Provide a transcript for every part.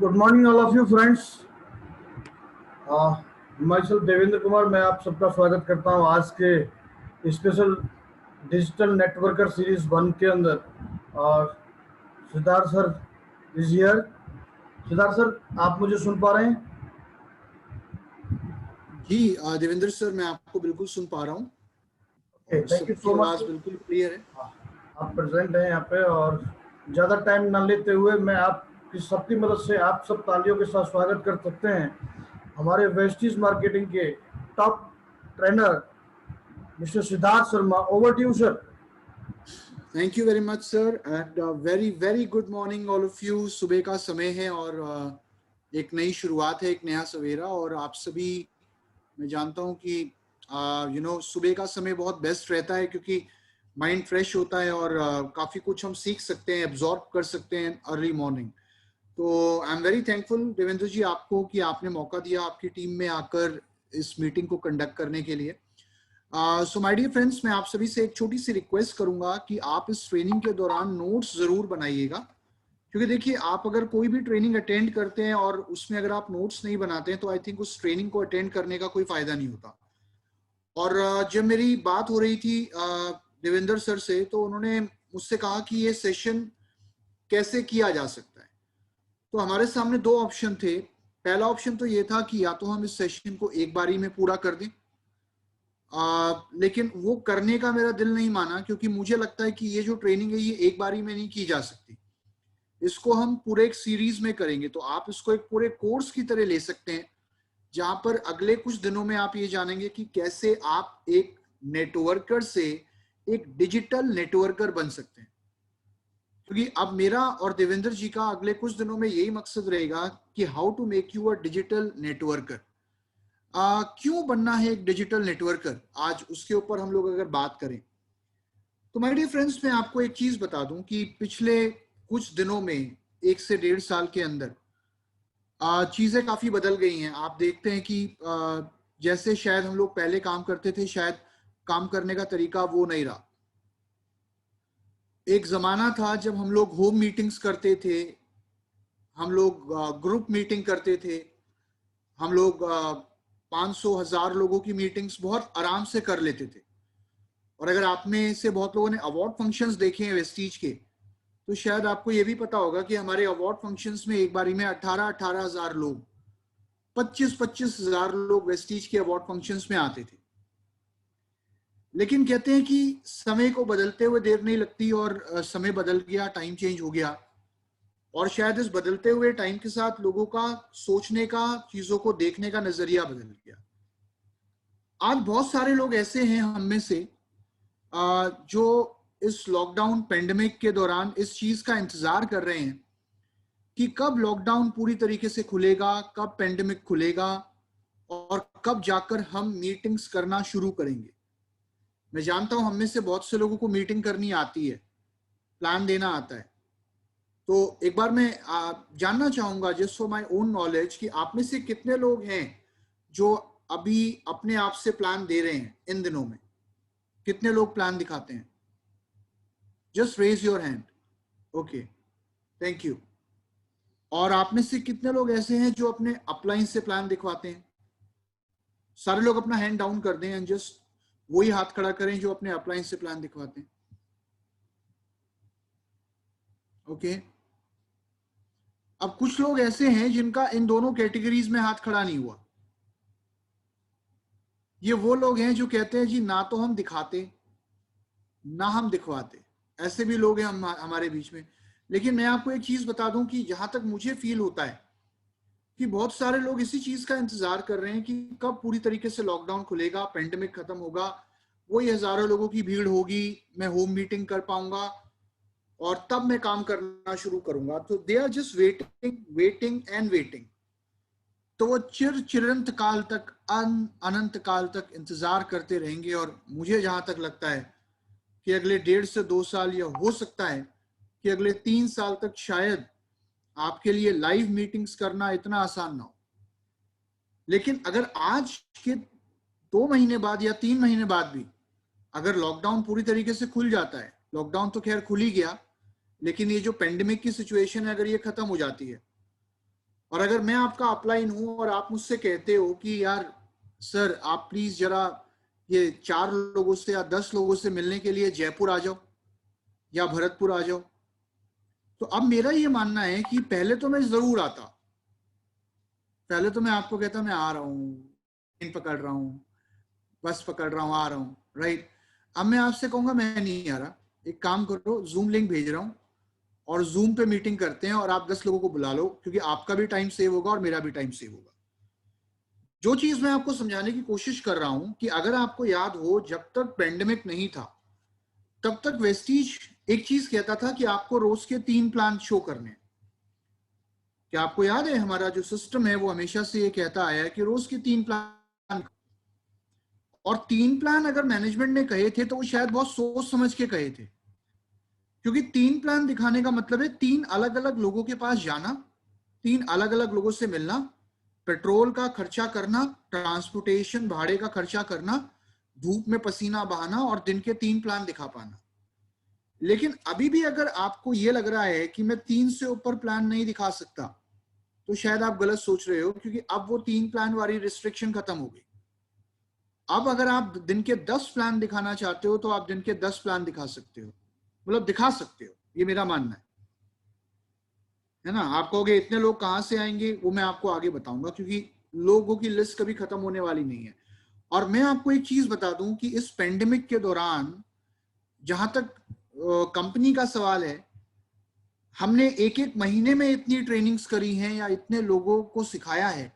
Good morning all of you friends. My self Devendra Kumar, मैं आप सबका स्वागत करता हूं आज के स्पेशल डिजिटल नेटवर्कर सीरीज 1 के अंदर। और Siddharth sir is here. Siddharth sir, आप मुझे सुन पा रहे हैं? जी देवेंद्र सर, मैं आपको बिल्कुल सुन पा रहा हूँ। Thank you so much. बिल्कुल क्लियर है। आप प्रेजेंट हैं यहाँ पे, और ज़्यादा टाइम ना लेते हुए मैं आपकी सबकी मदद से आप सब तालियों के साथ स्वागत कर सकते हैं हमारे वेस्टीज मार्केटिंग के top trainer mister Siddharth Sharma. Over to you sir. Thank you very much sir, and very very good morning all of you. सुबह का समय है और एक नई शुरुआत है, एक नया सवेरा। और आप सभी, मैं जानता हूँ कि सुबह का समय बहुत बेस्ट रहता है क्योंकि माइंड फ्रेश होता है और काफ़ी कुछ हम सीख सकते हैं, एब्जॉर्ब कर सकते हैं अर्ली मॉर्निंग। तो I am very thankful Devendra ji आपको कि आपने मौका दिया आपकी टीम में आकर इस मीटिंग को कंडक्ट करने के लिए। सो माय डियर फ्रेंड्स, मैं आप सभी से एक छोटी सी रिक्वेस्ट करूंगा कि आप इस ट्रेनिंग के दौरान नोट्स जरूर बनाइएगा, क्योंकि देखिए, आप अगर कोई भी ट्रेनिंग अटेंड करते हैं और उसमें अगर आप नोट्स नहीं बनाते हैं तो आई थिंक उस ट्रेनिंग को अटेंड करने का कोई फायदा नहीं होता। और जब मेरी बात हो रही थी देवेंद्र सर से, तो उन्होंने मुझसे कहा कि ये सेशन कैसे किया जा सकता है। तो हमारे सामने दो ऑप्शन थे। पहला ऑप्शन तो ये था कि या तो हम इस सेशन को एक बारी में पूरा कर दें, लेकिन वो करने का मेरा दिल नहीं माना, क्योंकि मुझे लगता है कि ये जो ट्रेनिंग है ये एक बारी में नहीं की जा सकती। इसको हम पूरे एक सीरीज में करेंगे। तो आप इसको एक पूरे कोर्स की तरह ले सकते हैं, जहां पर अगले कुछ दिनों में आप ये जानेंगे कि कैसे आप एक नेटवर्कर से एक डिजिटल नेटवर्कर बन सकते हैं। क्योंकि अब मेरा और देवेंद्र जी का अगले कुछ दिनों में यही मकसद रहेगा कि how to make you a digital networker. क्यों बनना है एक डिजिटल नेटवर्कर, आज उसके ऊपर हम लोग अगर बात करें तो माय डियर फ्रेंड्स, मैं आपको एक चीज बता दूं कि पिछले कुछ दिनों में 1 से 1.5 साल के अंदर चीजें काफी बदल गई हैं। आप देखते हैं कि जैसे शायद हम लोग पहले काम करते थे, शायद काम करने का तरीका वो नहीं रहा। एक जमाना था जब हम लोग होम मीटिंग्स करते थे, हम लोग ग्रुप मीटिंग करते थे, हम लोग 500,000 लोगों की मीटिंग्स बहुत आराम से कर लेते थे। और अगर आप में से बहुत लोगों ने अवार्ड फंक्शंस देखे हैं वेस्टीज के, तो शायद आपको ये भी पता होगा कि हमारे अवार्ड फंक्शंस में एक बारी में 18,000 लोग, 25,000 लोग वेस्टीज के अवार्ड फंक्शंस में आते थे। लेकिन कहते हैं कि समय को बदलते हुए देर नहीं लगती, और समय बदल गया, टाइम चेंज हो गया। और शायद इस बदलते हुए टाइम के साथ लोगों का सोचने का, चीजों को देखने का नजरिया बदल गया। आज बहुत सारे लोग ऐसे हैं हम में से जो इस लॉकडाउन पेंडेमिक के दौरान इस चीज का इंतजार कर रहे हैं कि कब लॉकडाउन पूरी तरीके से खुलेगा, कब पेंडेमिक खुलेगा, और कब जाकर हम मीटिंग्स करना शुरू करेंगे। मैं जानता हूं हम में से बहुत से लोगों को मीटिंग करनी आती है, प्लान देना आता है। तो एक बार मैं जानना चाहूंगा, just for my own knowledge, कि आप में से कितने लोग हैं जो अभी अपने आप से प्लान दे रहे हैं इन दिनों में? कितने लोग प्लान दिखाते हैं? Just raise your hand. Okay, thank you. और आप में से कितने लोग ऐसे हैं जो अपने अपलाइन से प्लान दिखवाते हैं? सारे लोग अपना हैंड डाउन कर दें एंड जस्ट वही हाथ खड़ा करें जो अपने अपलाइन से प्लान दिखवाते हैं। ओके, अब कुछ लोग ऐसे हैं जिनका इन दोनों कैटेगरीज में हाथ खड़ा नहीं हुआ। ये वो लोग हैं जो कहते हैं जी ना तो हम दिखाते ना हम दिखवाते। ऐसे भी लोग हैं हमारे बीच में। लेकिन मैं आपको एक चीज बता दूं कि जहां तक मुझे फील होता है कि बहुत सारे लोग इसी चीज का इंतजार कर रहे हैं कि कब पूरी तरीके से लॉकडाउन खुलेगा, पेंडेमिक खत्म होगा, वही हजारों लोगों की भीड़ होगी, मैं होम मीटिंग कर पाऊंगा और तब मैं काम करना शुरू करूंगा। तो they are just waiting waiting and waiting. तो वो चिरंत काल तक, अनंत काल तक इंतजार करते रहेंगे। और मुझे जहां तक लगता है कि अगले 1.5 से 2 साल, या हो सकता है कि अगले 3 साल तक शायद आपके लिए लाइव मीटिंग्स करना इतना आसान ना हो। लेकिन अगर आज के 2 महीने बाद या 3 महीने बाद भी अगर लॉकडाउन पूरी तरीके से खुल जाता है, लॉकडाउन तो खैर खुल ही गया, लेकिन ये जो पेंडेमिक की सिचुएशन है अगर ये खत्म हो जाती है, और अगर मैं आपका अपलाइन हूं और आप मुझसे कहते हो कि यार सर आप प्लीज जरा ये 4 लोगों से या 10 लोगों से मिलने के लिए जयपुर आ जाओ या भरतपुर आ जाओ, तो अब मेरा ये मानना है कि पहले तो मैं जरूर आता, पहले तो मैं आपको कहता मैं आ रहा हूँ, ट्रेन पकड़ रहा हूँ, बस पकड़ रहा हूँ, आ रहा हूँ, राइट। अब मैं आपसे कहूंगा मैं नहीं आ रहा, एक काम करो जूम लिंक भेज रहा हूँ और जूम पे मीटिंग करते हैं और आप 10 लोगों को बुला लो, क्योंकि आपका भी टाइम सेव होगा और मेरा भी टाइम सेव होगा। जो चीज मैं आपको समझाने की कोशिश कर रहा हूं कि अगर आपको याद हो, जब तक पेंडेमिक नहीं था तब तक वेस्टीज एक चीज कहता था कि आपको रोज के 3 प्लान शो करने हैं। क्या आपको याद है, हमारा जो सिस्टम है वो हमेशा से ये कहता आया है कि रोज के 3 प्लान, और 3 प्लान अगर मैनेजमेंट ने कहे थे तो वो शायद बहुत सोच समझ के कहे थे, क्योंकि 3 प्लान दिखाने का मतलब है 3 अलग अलग लोगों के पास जाना, 3 अलग अलग लोगों से मिलना, पेट्रोल का खर्चा करना, ट्रांसपोर्टेशन भाड़े का खर्चा करना, धूप में पसीना बहाना और दिन के 3 प्लान दिखा पाना। लेकिन अभी भी अगर आपको यह लग रहा है कि मैं 3 से ऊपर प्लान नहीं दिखा सकता, तो शायद आप गलत सोच रहे हो, क्योंकि अब वो 3 प्लान वाली रिस्ट्रिक्शन खत्म हो गई। अब अगर आप दिन के 10 प्लान दिखाना चाहते हो तो आप दिन के 10 प्लान दिखा सकते हो, मतलब दिखा सकते हो, ये मेरा मानना है ना। आप कहोगे इतने लोग कहां से आएंगे, वो मैं आपको आगे बताऊंगा, क्योंकि लोगों की लिस्ट कभी खत्म होने वाली नहीं है। और मैं आपको एक चीज बता दूं कि इस पेंडेमिक के दौरान जहां तक कंपनी का सवाल है, हमने एक एक महीने में इतनी ट्रेनिंग्स करी हैं या इतने लोगों को सिखाया है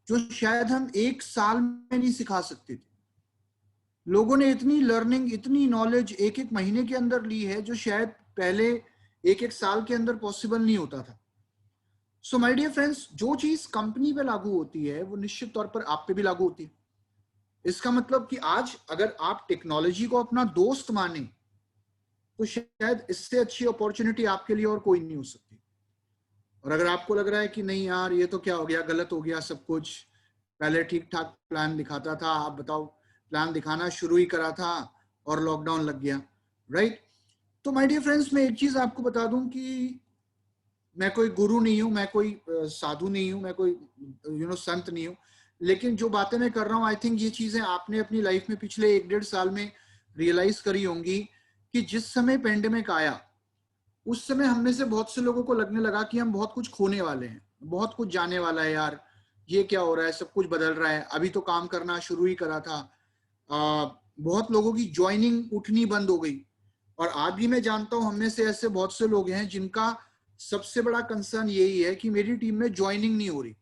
जो शायद हम एक साल में नहीं सिखा सकते थे। लोगों ने इतनी लर्निंग, इतनी नॉलेज एक एक महीने के अंदर ली है जो शायद पहले एक एक साल के अंदर पॉसिबल नहीं होता था। सो माय डियर फ्रेंड्स, जो चीज कंपनी पे लागू होती है वो निश्चित तौर पर आप पे भी लागू होती है। इसका मतलब कि आज अगर आप टेक्नोलॉजी को अपना दोस्त माने तो शायद इससे अच्छी अपॉर्चुनिटी आपके लिए और कोई नहीं हो सकती। और अगर आपको लग रहा है कि नहीं यार ये तो क्या हो गया, गलत हो गया सब कुछ, पहले ठीक ठाक प्लान दिखाता था, आप बताओ प्लान दिखाना शुरू ही करा था और लॉकडाउन लग गया, राइट। तो माय डियर फ्रेंड्स, मैं एक चीज आपको बता दूं कि मैं कोई गुरु नहीं हूं, मैं कोई साधु नहीं हूं, मैं कोई संत नहीं हूं, लेकिन जो बातें मैं कर रहा हूं आई थिंक ये चीजें आपने अपनी लाइफ में पिछले 1-1.5 साल में रियलाइज करी होंगी कि जिस समय पेंडेमिक आया उस समय हम में से बहुत से लोगों को लगने लगा कि हम बहुत कुछ खोने वाले हैं, बहुत कुछ जाने वाला है यार, ये क्या हो रहा है, सब कुछ बदल रहा है, अभी तो काम करना शुरू ही करा था। बहुत लोगों की ज्वाइनिंग उठनी बंद हो गई। और आज भी मैं जानता हूं हम में से ऐसे बहुत से लोग हैं जिनका सबसे बड़ा कंसर्न यही है कि मेरी टीम में ज्वाइनिंग नहीं हो रही,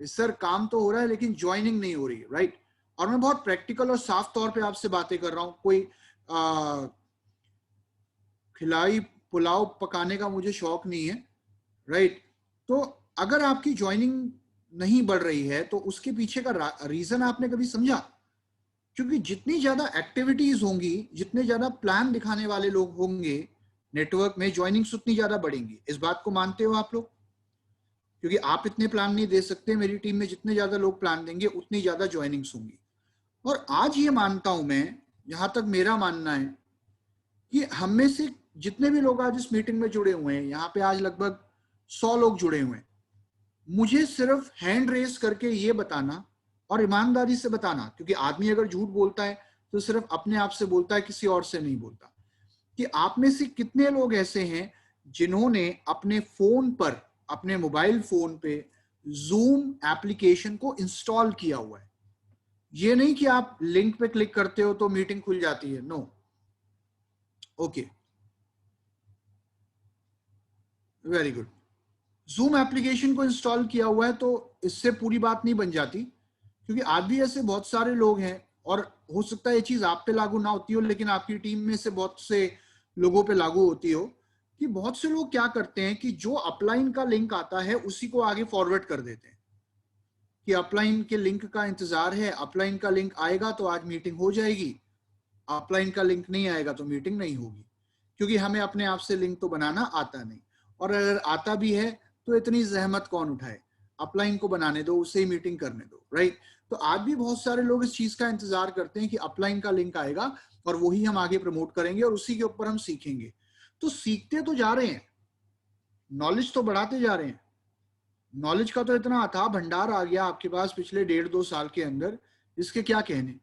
सर काम तो हो रहा है लेकिन ज्वाइनिंग नहीं हो रही, राइट। और मैं बहुत प्रैक्टिकल और साफ तौर पे आपसे बातें कर रहा हूं, कोई खिलाई पुलाव पकाने का मुझे शौक नहीं है, राइट। तो अगर आपकी ज्वाइनिंग नहीं बढ़ रही है तो उसके पीछे का रीजन आपने कभी समझा? क्योंकि जितनी ज्यादा एक्टिविटीज होंगी, जितने ज्यादा प्लान दिखाने वाले लोग होंगे नेटवर्क में, ज्वाइनिंग्स उतनी ज्यादा बढ़ेंगी। इस बात को मानते हो आप लोग? क्योंकि आप इतने प्लान नहीं दे सकते, मेरी टीम में जितने ज्यादा लोग प्लान देंगे उतनी ज्यादा ज्वाइनिंग्स होंगी। और आज ये मानता हूं मैं, जहां तक मेरा मानना है कि हम में से जितने भी लोग आज इस मीटिंग में जुड़े हुए हैं, यहाँ पे आज लगभग 100 लोग जुड़े हुए हैं, मुझे सिर्फ हैंड रेस करके ये बताना और ईमानदारी से बताना, क्योंकि आदमी अगर झूठ बोलता है तो सिर्फ अपने आप से बोलता है, किसी और से नहीं बोलता, कि आप में से कितने लोग ऐसे हैं जिन्होंने अपने फोन पर, अपने मोबाइल फोन पे जूम एप्लीकेशन को इंस्टॉल किया हुआ है। ये नहीं कि आप लिंक पे क्लिक करते हो तो मीटिंग खुल जाती है, no. Okay, very good. Zoom application को इंस्टॉल किया हुआ है तो इससे पूरी बात नहीं बन जाती, क्योंकि आज भी ऐसे बहुत सारे लोग हैं, और हो सकता है ये चीज आप पे लागू ना होती हो लेकिन आपकी टीम में से बहुत से लोगों पे लागू होती हो, कि बहुत से लोग क्या करते हैं कि जो अपलाइन का लिंक आता है उसी को आगे फॉरवर्ड कर देते हैं कि अपलाइन के लिंक का इंतजार है, अपलाइन का लिंक आएगा तो आज मीटिंग हो जाएगी, अपलाइन का लिंक नहीं आएगा तो मीटिंग नहीं होगी, क्योंकि हमें अपने आप से लिंक तो बनाना आता नहीं, और अगर आता भी है तो इतनी जहमत कौन उठाए, अपलाइन को बनाने दो, उससे ही मीटिंग करने दो, राइट। तो आज भी बहुत सारे लोग इस चीज का इंतजार करते हैं कि अपलाइन का लिंक आएगा और वही हम आगे प्रमोट करेंगे और उसी के ऊपर हम सीखेंगे। तो सीखते तो जा रहे हैं, नॉलेज तो बढ़ाते जा रहे हैं, नॉलेज का तो इतना अथाह भंडार आ गया आपके पास पिछले 1.5-2 साल के अंदर, इसके क्या कहने।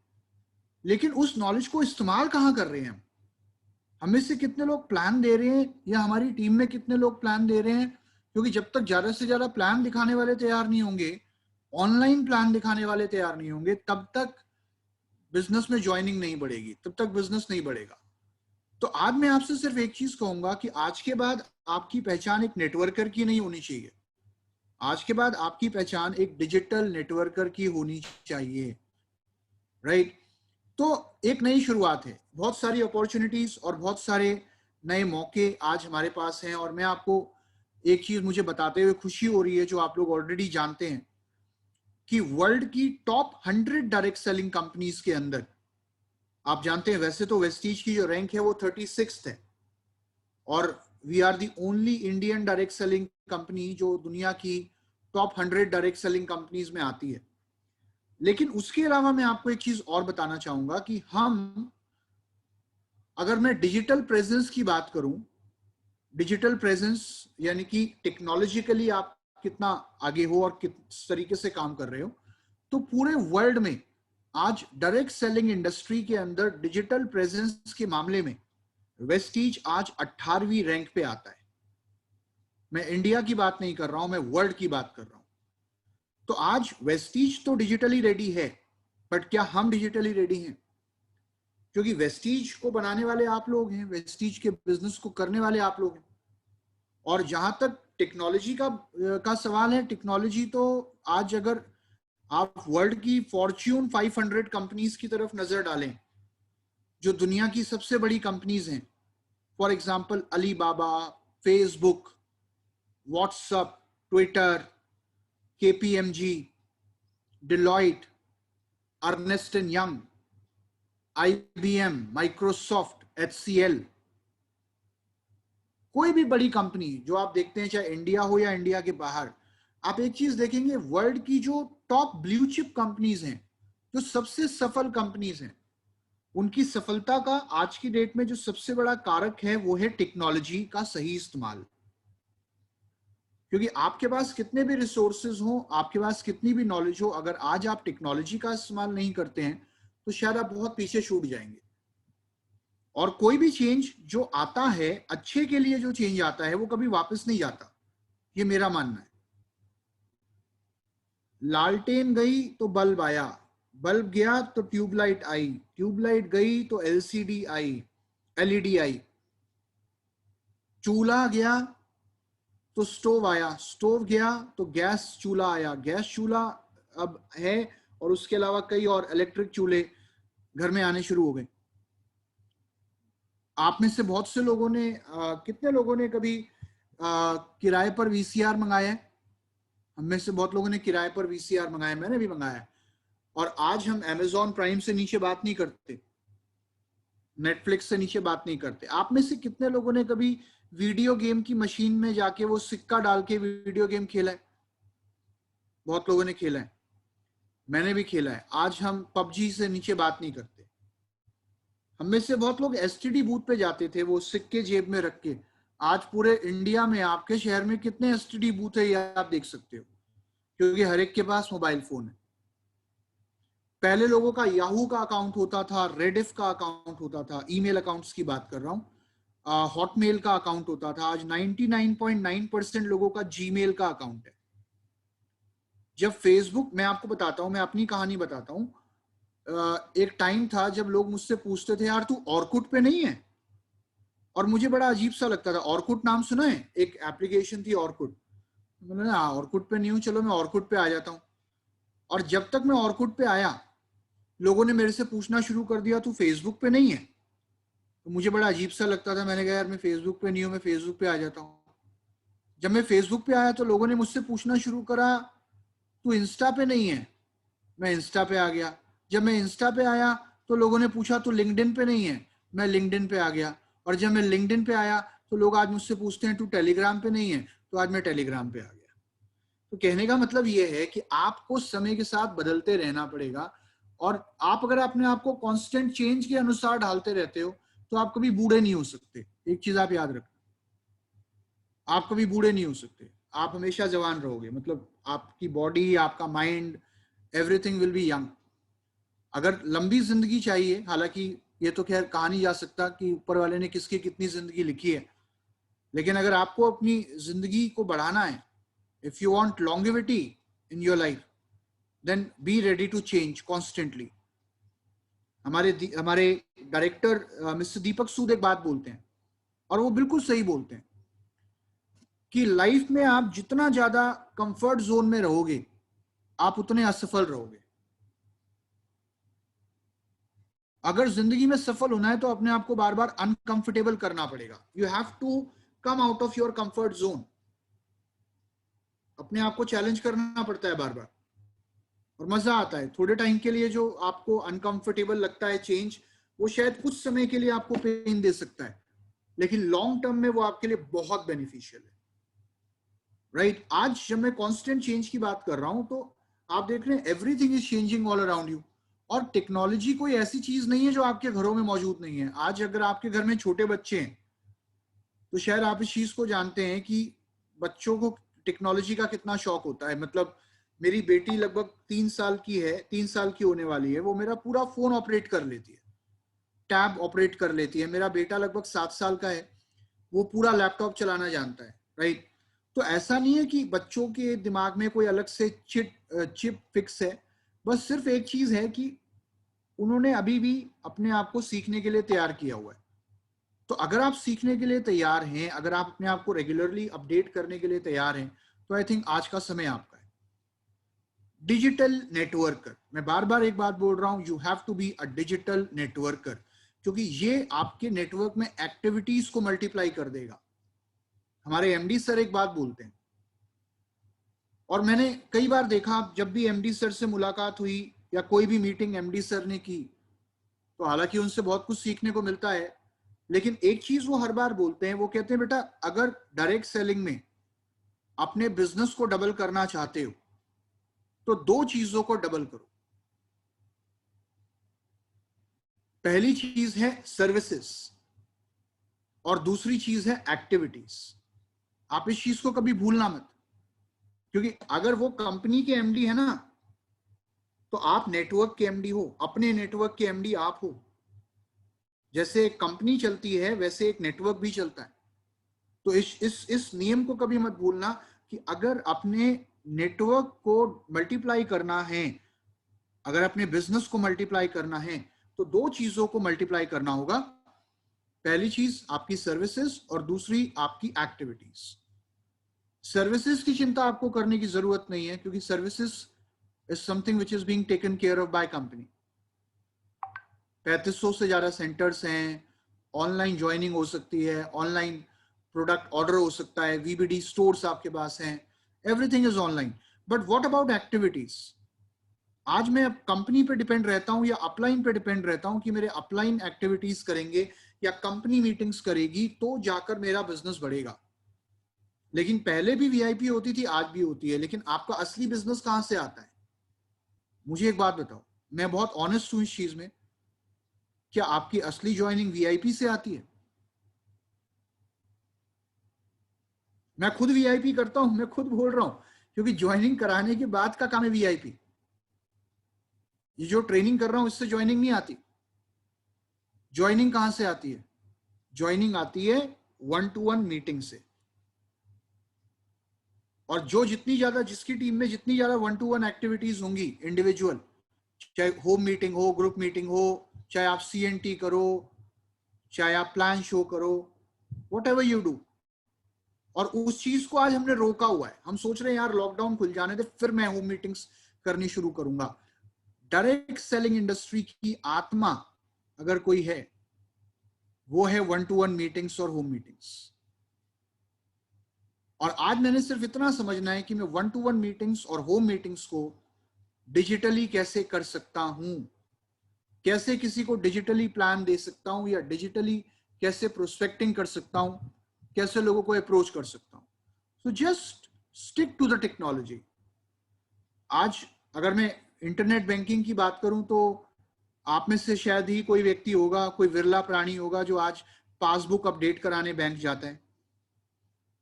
लेकिन उस नॉलेज को इस्तेमाल कहाँ कर रहे हैं हम? हमें से कितने लोग प्लान दे रहे हैं, या हमारी टीम में कितने लोग प्लान दे रहे हैं? क्योंकि जब तक ज्यादा से ज्यादा प्लान दिखाने वाले तैयार नहीं होंगे, ऑनलाइन प्लान दिखाने वाले तैयार नहीं होंगे, तब तक बिजनेस में ज्वाइनिंग नहीं बढ़ेगी, तब तक बिजनेस नहीं बढ़ेगा। तो आज मैं आपसे सिर्फ एक चीज कहूंगा कि आज के बाद आपकी पहचान एक नेटवर्कर की नहीं होनी चाहिए, आज के बाद आपकी पहचान एक डिजिटल नेटवर्कर की होनी चाहिए, राइट? तो एक नई शुरुआत है, बहुत सारी अपॉर्चुनिटीज और बहुत सारे नए मौके आज हमारे पास हैं। और मैं आपको एक चीज मुझे बताते हुए खुशी हो रही है, जो आप लोग ऑलरेडी जानते हैं, कि वर्ल्ड की टॉप 100 डायरेक्ट सेलिंग कंपनीज के अंदर, आप जानते हैं वैसे तो वेस्टीज की जो रैंक है वो 36 है, और we are the only Indian direct selling company जो दुनिया की टॉप 100 डायरेक्ट सेलिंग कंपनीज में आती है। लेकिन उसके अलावा मैं आपको एक चीज और बताना चाहूंगा कि हम, अगर मैं डिजिटल प्रेजेंस की बात करूं, डिजिटल प्रेजेंस यानी कि टेक्नोलॉजिकली आप कितना आगे हो और किस तरीके से काम कर रहे हो, तो पूरे वर्ल्ड में आज डायरेक्ट सेलिंग इंडस्ट्री के अंदर डिजिटल प्रेजेंस के मामले में वेस्टीज आज 18वीं रैंक पे आता है। मैं इंडिया की बात नहीं कर रहा हूं, मैं वर्ल्ड की बात कर रहा हूं। तो आज वेस्टीज तो डिजिटली रेडी है, बट क्या हम डिजिटली रेडी हैं? क्योंकि वेस्टीज को बनाने वाले आप लोग हैं, वेस्टीज के बिजनेस को करने वाले आप लोग हैं। और जहां तक टेक्नोलॉजी का सवाल है, टेक्नोलॉजी तो आज अगर आप वर्ल्ड की फॉर्च्यून 500 कंपनीज की तरफ नजर डालें, जो दुनिया की सबसे बड़ी कंपनीज हैं, for example Alibaba, Facebook, WhatsApp, Twitter, KPMG, Deloitte, Ernst and Young, IBM, Microsoft, HCL, कोई भी बड़ी कंपनी जो आप देखते हैं, चाहे इंडिया हो या इंडिया के बाहर, आप एक चीज देखेंगे, वर्ल्ड की जो टॉप ब्लू चिप कंपनीज हैं, जो सबसे सफल कंपनीज हैं, उनकी सफलता का आज की डेट में जो सबसे बड़ा कारक है वो है टेक्नोलॉजी का सही इस्तेमाल। क्योंकि आपके पास कितने भी रिसोर्सेज हो, आपके पास कितनी भी नॉलेज हो, अगर आज आप टेक्नोलॉजी का इस्तेमाल नहीं करते हैं तो शायद आप बहुत पीछे छूट जाएंगे। और कोई भी चेंज जो आता है, अच्छे के लिए जो चेंज आता है, वो कभी वापस नहीं जाता, ये मेरा मानना है। लालटेन गई तो बल्ब आया, बल्ब गया तो ट्यूबलाइट आई, ट्यूबलाइट गई तो LCD आई, LED आई, चूल्हा गया तो स्टोव आया, स्टोव गया तो गैस चूल्हा आया, गैस चूल्हा अब है, और उसके अलावा कई और इलेक्ट्रिक चूल्हे घर में आने शुरू हो गए। आप में से बहुत से लोगों ने कितने लोगों ने कभी किराए पर VCR मंगाया है? हम में से बहुत लोगों ने किराए पर VCR मंगाया, मैंने भी मंगाया है। और आज हम Amazon प्राइम से नीचे बात नहीं करते, नेटफ्लिक्स से नीचे बात नहीं करते। आप में से कितने लोगों ने कभी वीडियो गेम की मशीन में जाके वो सिक्का डाल के वीडियो गेम खेला है? बहुत लोगों ने खेला है, मैंने भी खेला है। आज हम PUBG से नीचे बात नहीं करते। हम में से बहुत लोग STD बूथ पे जाते थे, वो सिक्के जेब में रख के। आज पूरे इंडिया में आपके शहर में कितने STD बूथ है ये आप देख सकते हो, क्योंकि हर एक के पास मोबाइल फोन है। पहले लोगों का याहू का अकाउंट होता था, रेडिफ का अकाउंट होता था, ईमेल अकाउंट्स की बात कर रहा हूँ, हॉटमेल का अकाउंट होता था। आज 99.9% लोगों का जीमेल का अकाउंट है। जब फेसबुक, मैं आपको बताता हूँ, मैं अपनी कहानी बताता हूँ, एक टाइम था जब लोग मुझसे पूछते थे, यार तू ऑर्कुट पे नहीं है? और मुझे बड़ा अजीब सा लगता था। ऑर्कुट नाम सुना है? एक एप्लीकेशन थी ऑर्कुट। मैंने हाँ, ऑर्कुट पे नहीं हूँ, चलो मैं ऑर्कुट पे आ जाता हूँ। और जब तक मैं ऑर्कुट पे आया, लोगों ने मेरे से पूछना शुरू कर दिया, तू फेसबुक पे नहीं है? तो मुझे बड़ा अजीब सा लगता था। मैंने कहा यार मैं फेसबुक पे नहीं हूँ, मैं फेसबुक पे आ जाता हूँ। जब मैं फेसबुक पे आया तो लोगों ने मुझसे पूछना शुरू करा, तू इंस्टा पे नहीं है? मैं इंस्टा पे आ गया। जब मैं इंस्टा पे आया तो लोगों ने पूछा तू लिंक्डइन पे नहीं है? मैं लिंक्डइन पे आ गया। और जब मैं लिंक्डइन पे आया तो लोग आज मुझसे पूछते हैं तू टेलीग्राम पे नहीं है? तो आज मैं टेलीग्राम पे आ गया। तो कहने का मतलब ये है कि आपको समय के साथ बदलते रहना पड़ेगा। और आप अगर अपने आप को कांस्टेंट चेंज के अनुसार ढालते रहते हो तो आप कभी बूढ़े नहीं हो सकते। एक चीज आप याद रखना, आप कभी बूढ़े नहीं हो सकते। आप हमेशा जवान रहोगे, मतलब आपकी बॉडी, आपका mind, everything will be young. अगर लंबी जिंदगी चाहिए, हालांकि ये तो खैर कहा नहीं जा सकता कि ऊपर वाले ने किसकी कितनी जिंदगी लिखी है, लेकिन अगर आपको अपनी जिंदगी को बढ़ाना है, if you want longevity in your life, then be ready to change constantly. हमारे डायरेक्टर मिस्टर दीपक सूद एक बात बोलते हैं, और वो बिल्कुल सही बोलते हैं, कि लाइफ में आप जितना ज्यादा कंफर्ट जोन में रहोगे, आप उतने असफल रहोगे। अगर जिंदगी में सफल होना है तो अपने आप को बार बार अनकंफर्टेबल करना पड़ेगा। You have to come out of your comfort zone. अपने आप को चैलेंज करना पड़ता है बार बार, और मजा आता है। थोड़े टाइम के लिए जो आपको अनकंफर्टेबल लगता है चेंज, वो शायद कुछ समय के लिए आपको पेन दे सकता है, लेकिन लॉन्ग टर्म में वो आपके लिए बहुत बेनिफिशियल है, राइट? आज जब मैं कांस्टेंट चेंज की बात कर रहा हूं, तो आप देख रहे हैं everything is changing all around you. और टेक्नोलॉजी कोई ऐसी चीज नहीं है जो आपके घरों में मौजूद नहीं है। आज अगर आपके घर में छोटे बच्चे हैं, तो शायद आप इस चीज को जानते हैं कि बच्चों को टेक्नोलॉजी का कितना शौक होता है। मतलब मेरी बेटी लगभग 3 साल की है, 3 साल की होने वाली है, वो मेरा पूरा फोन ऑपरेट कर लेती है, टैब ऑपरेट कर लेती है। मेरा बेटा लगभग 7 साल का है, वो पूरा लैपटॉप चलाना जानता है, राइट? तो ऐसा नहीं है कि बच्चों के दिमाग में कोई अलग से चिप फिक्स है। बस सिर्फ एक चीज है कि उन्होंने अभी भी अपने आप को सीखने के लिए तैयार किया हुआ है। तो अगर आप सीखने के लिए तैयार हैं, अगर आप अपने आप को रेगुलरली अपडेट करने के लिए तैयार हैं, तो आई थिंक आज का समय आपका है। डिजिटल नेटवर्कर, मैं बार बार एक बात बोल रहा हूं, you have to be a digital networker, क्योंकि ये आपके नेटवर्क में एक्टिविटीज को मल्टीप्लाई कर देगा। हमारे एमडी सर एक बात बोलते हैं, और मैंने कई बार देखा, जब भी एमडी सर से मुलाकात हुई या कोई भी मीटिंग एमडी सर ने की, तो हालांकि उनसे बहुत कुछ सीखने को मिलता है, लेकिन एक चीज वो हर बार बोलते हैं, वो कहते हैं बेटा, अगर डायरेक्ट सेलिंग में अपने बिजनेस को डबल करना चाहते हो, तो 2 चीजों को डबल करो। पहली चीज है सर्विसेज, और दूसरी चीज है एक्टिविटीज। आप इस चीज को कभी भूलना मत, क्योंकि अगर वो कंपनी के एमडी है ना, तो आप नेटवर्क के एमडी हो, अपने नेटवर्क के एमडी आप हो। जैसे एक कंपनी चलती है, वैसे एक नेटवर्क भी चलता है। तो इस नियम को कभी मत भूलना कि अगर अपने नेटवर्क को मल्टीप्लाई करना है, अगर अपने बिजनेस को मल्टीप्लाई करना है, तो 2 चीजों को मल्टीप्लाई करना होगा। पहली चीज आपकी सर्विसेज, और दूसरी आपकी एक्टिविटीज। सर्विसेज की चिंता आपको करने की जरूरत नहीं है, क्योंकि services is something which is being taken care of by company. 3500 से ज्यादा सेंटर्स हैं, ऑनलाइन ज्वाइनिंग हो सकती है, ऑनलाइन प्रोडक्ट ऑर्डर हो सकता है, वीबीडी स्टोर्स आपके पास हैं, everything is online. But what about activities? आज मैं कंपनी पे डिपेंड रहता हूं या अपलाइन पे डिपेंड रहता हूं कि मेरे अपलाइन एक्टिविटीज करेंगे या कंपनी मीटिंग्स करेगी, तो जाकर मेरा बिजनेस बढ़ेगा। लेकिन पहले भी वीआईपी होती थी, आज भी होती है, लेकिन आपका असली बिजनेस कहां से आता है? मुझे एक बात बताओ, मैं बहुत ऑनेस्ट हूं इस चीज में, क्या आपकी असली ज्वाइनिंग वीआईपी से आती है? मैं खुद वीआईपी करता हूं, मैं खुद बोल रहा हूं, क्योंकि ज्वाइनिंग कराने के बाद का काम है वीआईपी। ये जो ट्रेनिंग कर रहा हूं, इससे ज्वाइनिंग नहीं आती। ज्वाइनिंग कहां से आती है? ज्वाइनिंग आती है 1-to-1 मीटिंग से। और जो जितनी ज्यादा, जिसकी टीम में जितनी ज्यादा 1-to-1 एक्टिविटीज होंगी इंडिविजुअल, चाहे होम मीटिंग हो, ग्रुप मीटिंग हो, चाहे आप CNT करो, चाहे आप प्लान शो करो, वट एवर यू डू। और उस चीज को आज हमने रोका हुआ है। हम सोच रहे हैं यार लॉकडाउन खुल जाने दे, फिर मैं होम मीटिंग्स करनी शुरू करूंगा। डायरेक्ट सेलिंग इंडस्ट्री की आत्मा अगर कोई है, वो है 1-to-1 मीटिंग्स और होम मीटिंग्स। और आज मैंने सिर्फ इतना समझना है कि मैं 1-to-1 मीटिंग्स और होम मीटिंग्स को डिजिटली कैसे कर सकता हूं, कैसे किसी को डिजिटली प्लान दे सकता हूं, या डिजिटली कैसे प्रोस्पेक्टिंग कर सकता हूं, कैसे लोगों को अप्रोच कर सकता हूं। So just stick to the technology. आज अगर मैं इंटरनेट बैंकिंग की बात करूं, तो आप में से शायद ही कोई व्यक्ति होगा, कोई विरला प्राणी होगा, जो आज पासबुक अपडेट कराने बैंक जाता है।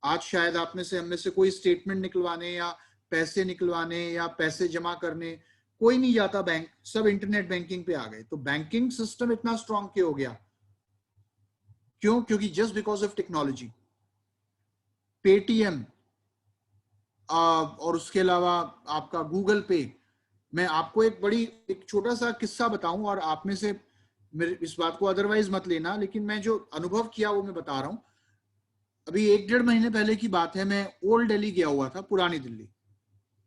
आज शायद आप में से, हम में से कोई स्टेटमेंट निकलवाने या पैसे निकलवाने या पैसे जमा करने कोई नहीं जाता बैंक, सब इंटरनेट बैंकिंग पे आ गए। तो बैंकिंग सिस्टम इतना स्ट्रांग क्यों हो गया? क्यों? क्योंकि just because of technology. Paytm और उसके अलावा आपका गूगल पे। मैं आपको एक छोटा सा किस्सा बताऊं, और आप में से मेरे इस बात को अदरवाइज मत लेना, लेकिन मैं जो अनुभव किया वो मैं बता रहा हूं। अभी 1-1.5 महीने पहले की बात है, मैं ओल्ड दिल्ली गया हुआ था, पुरानी दिल्ली,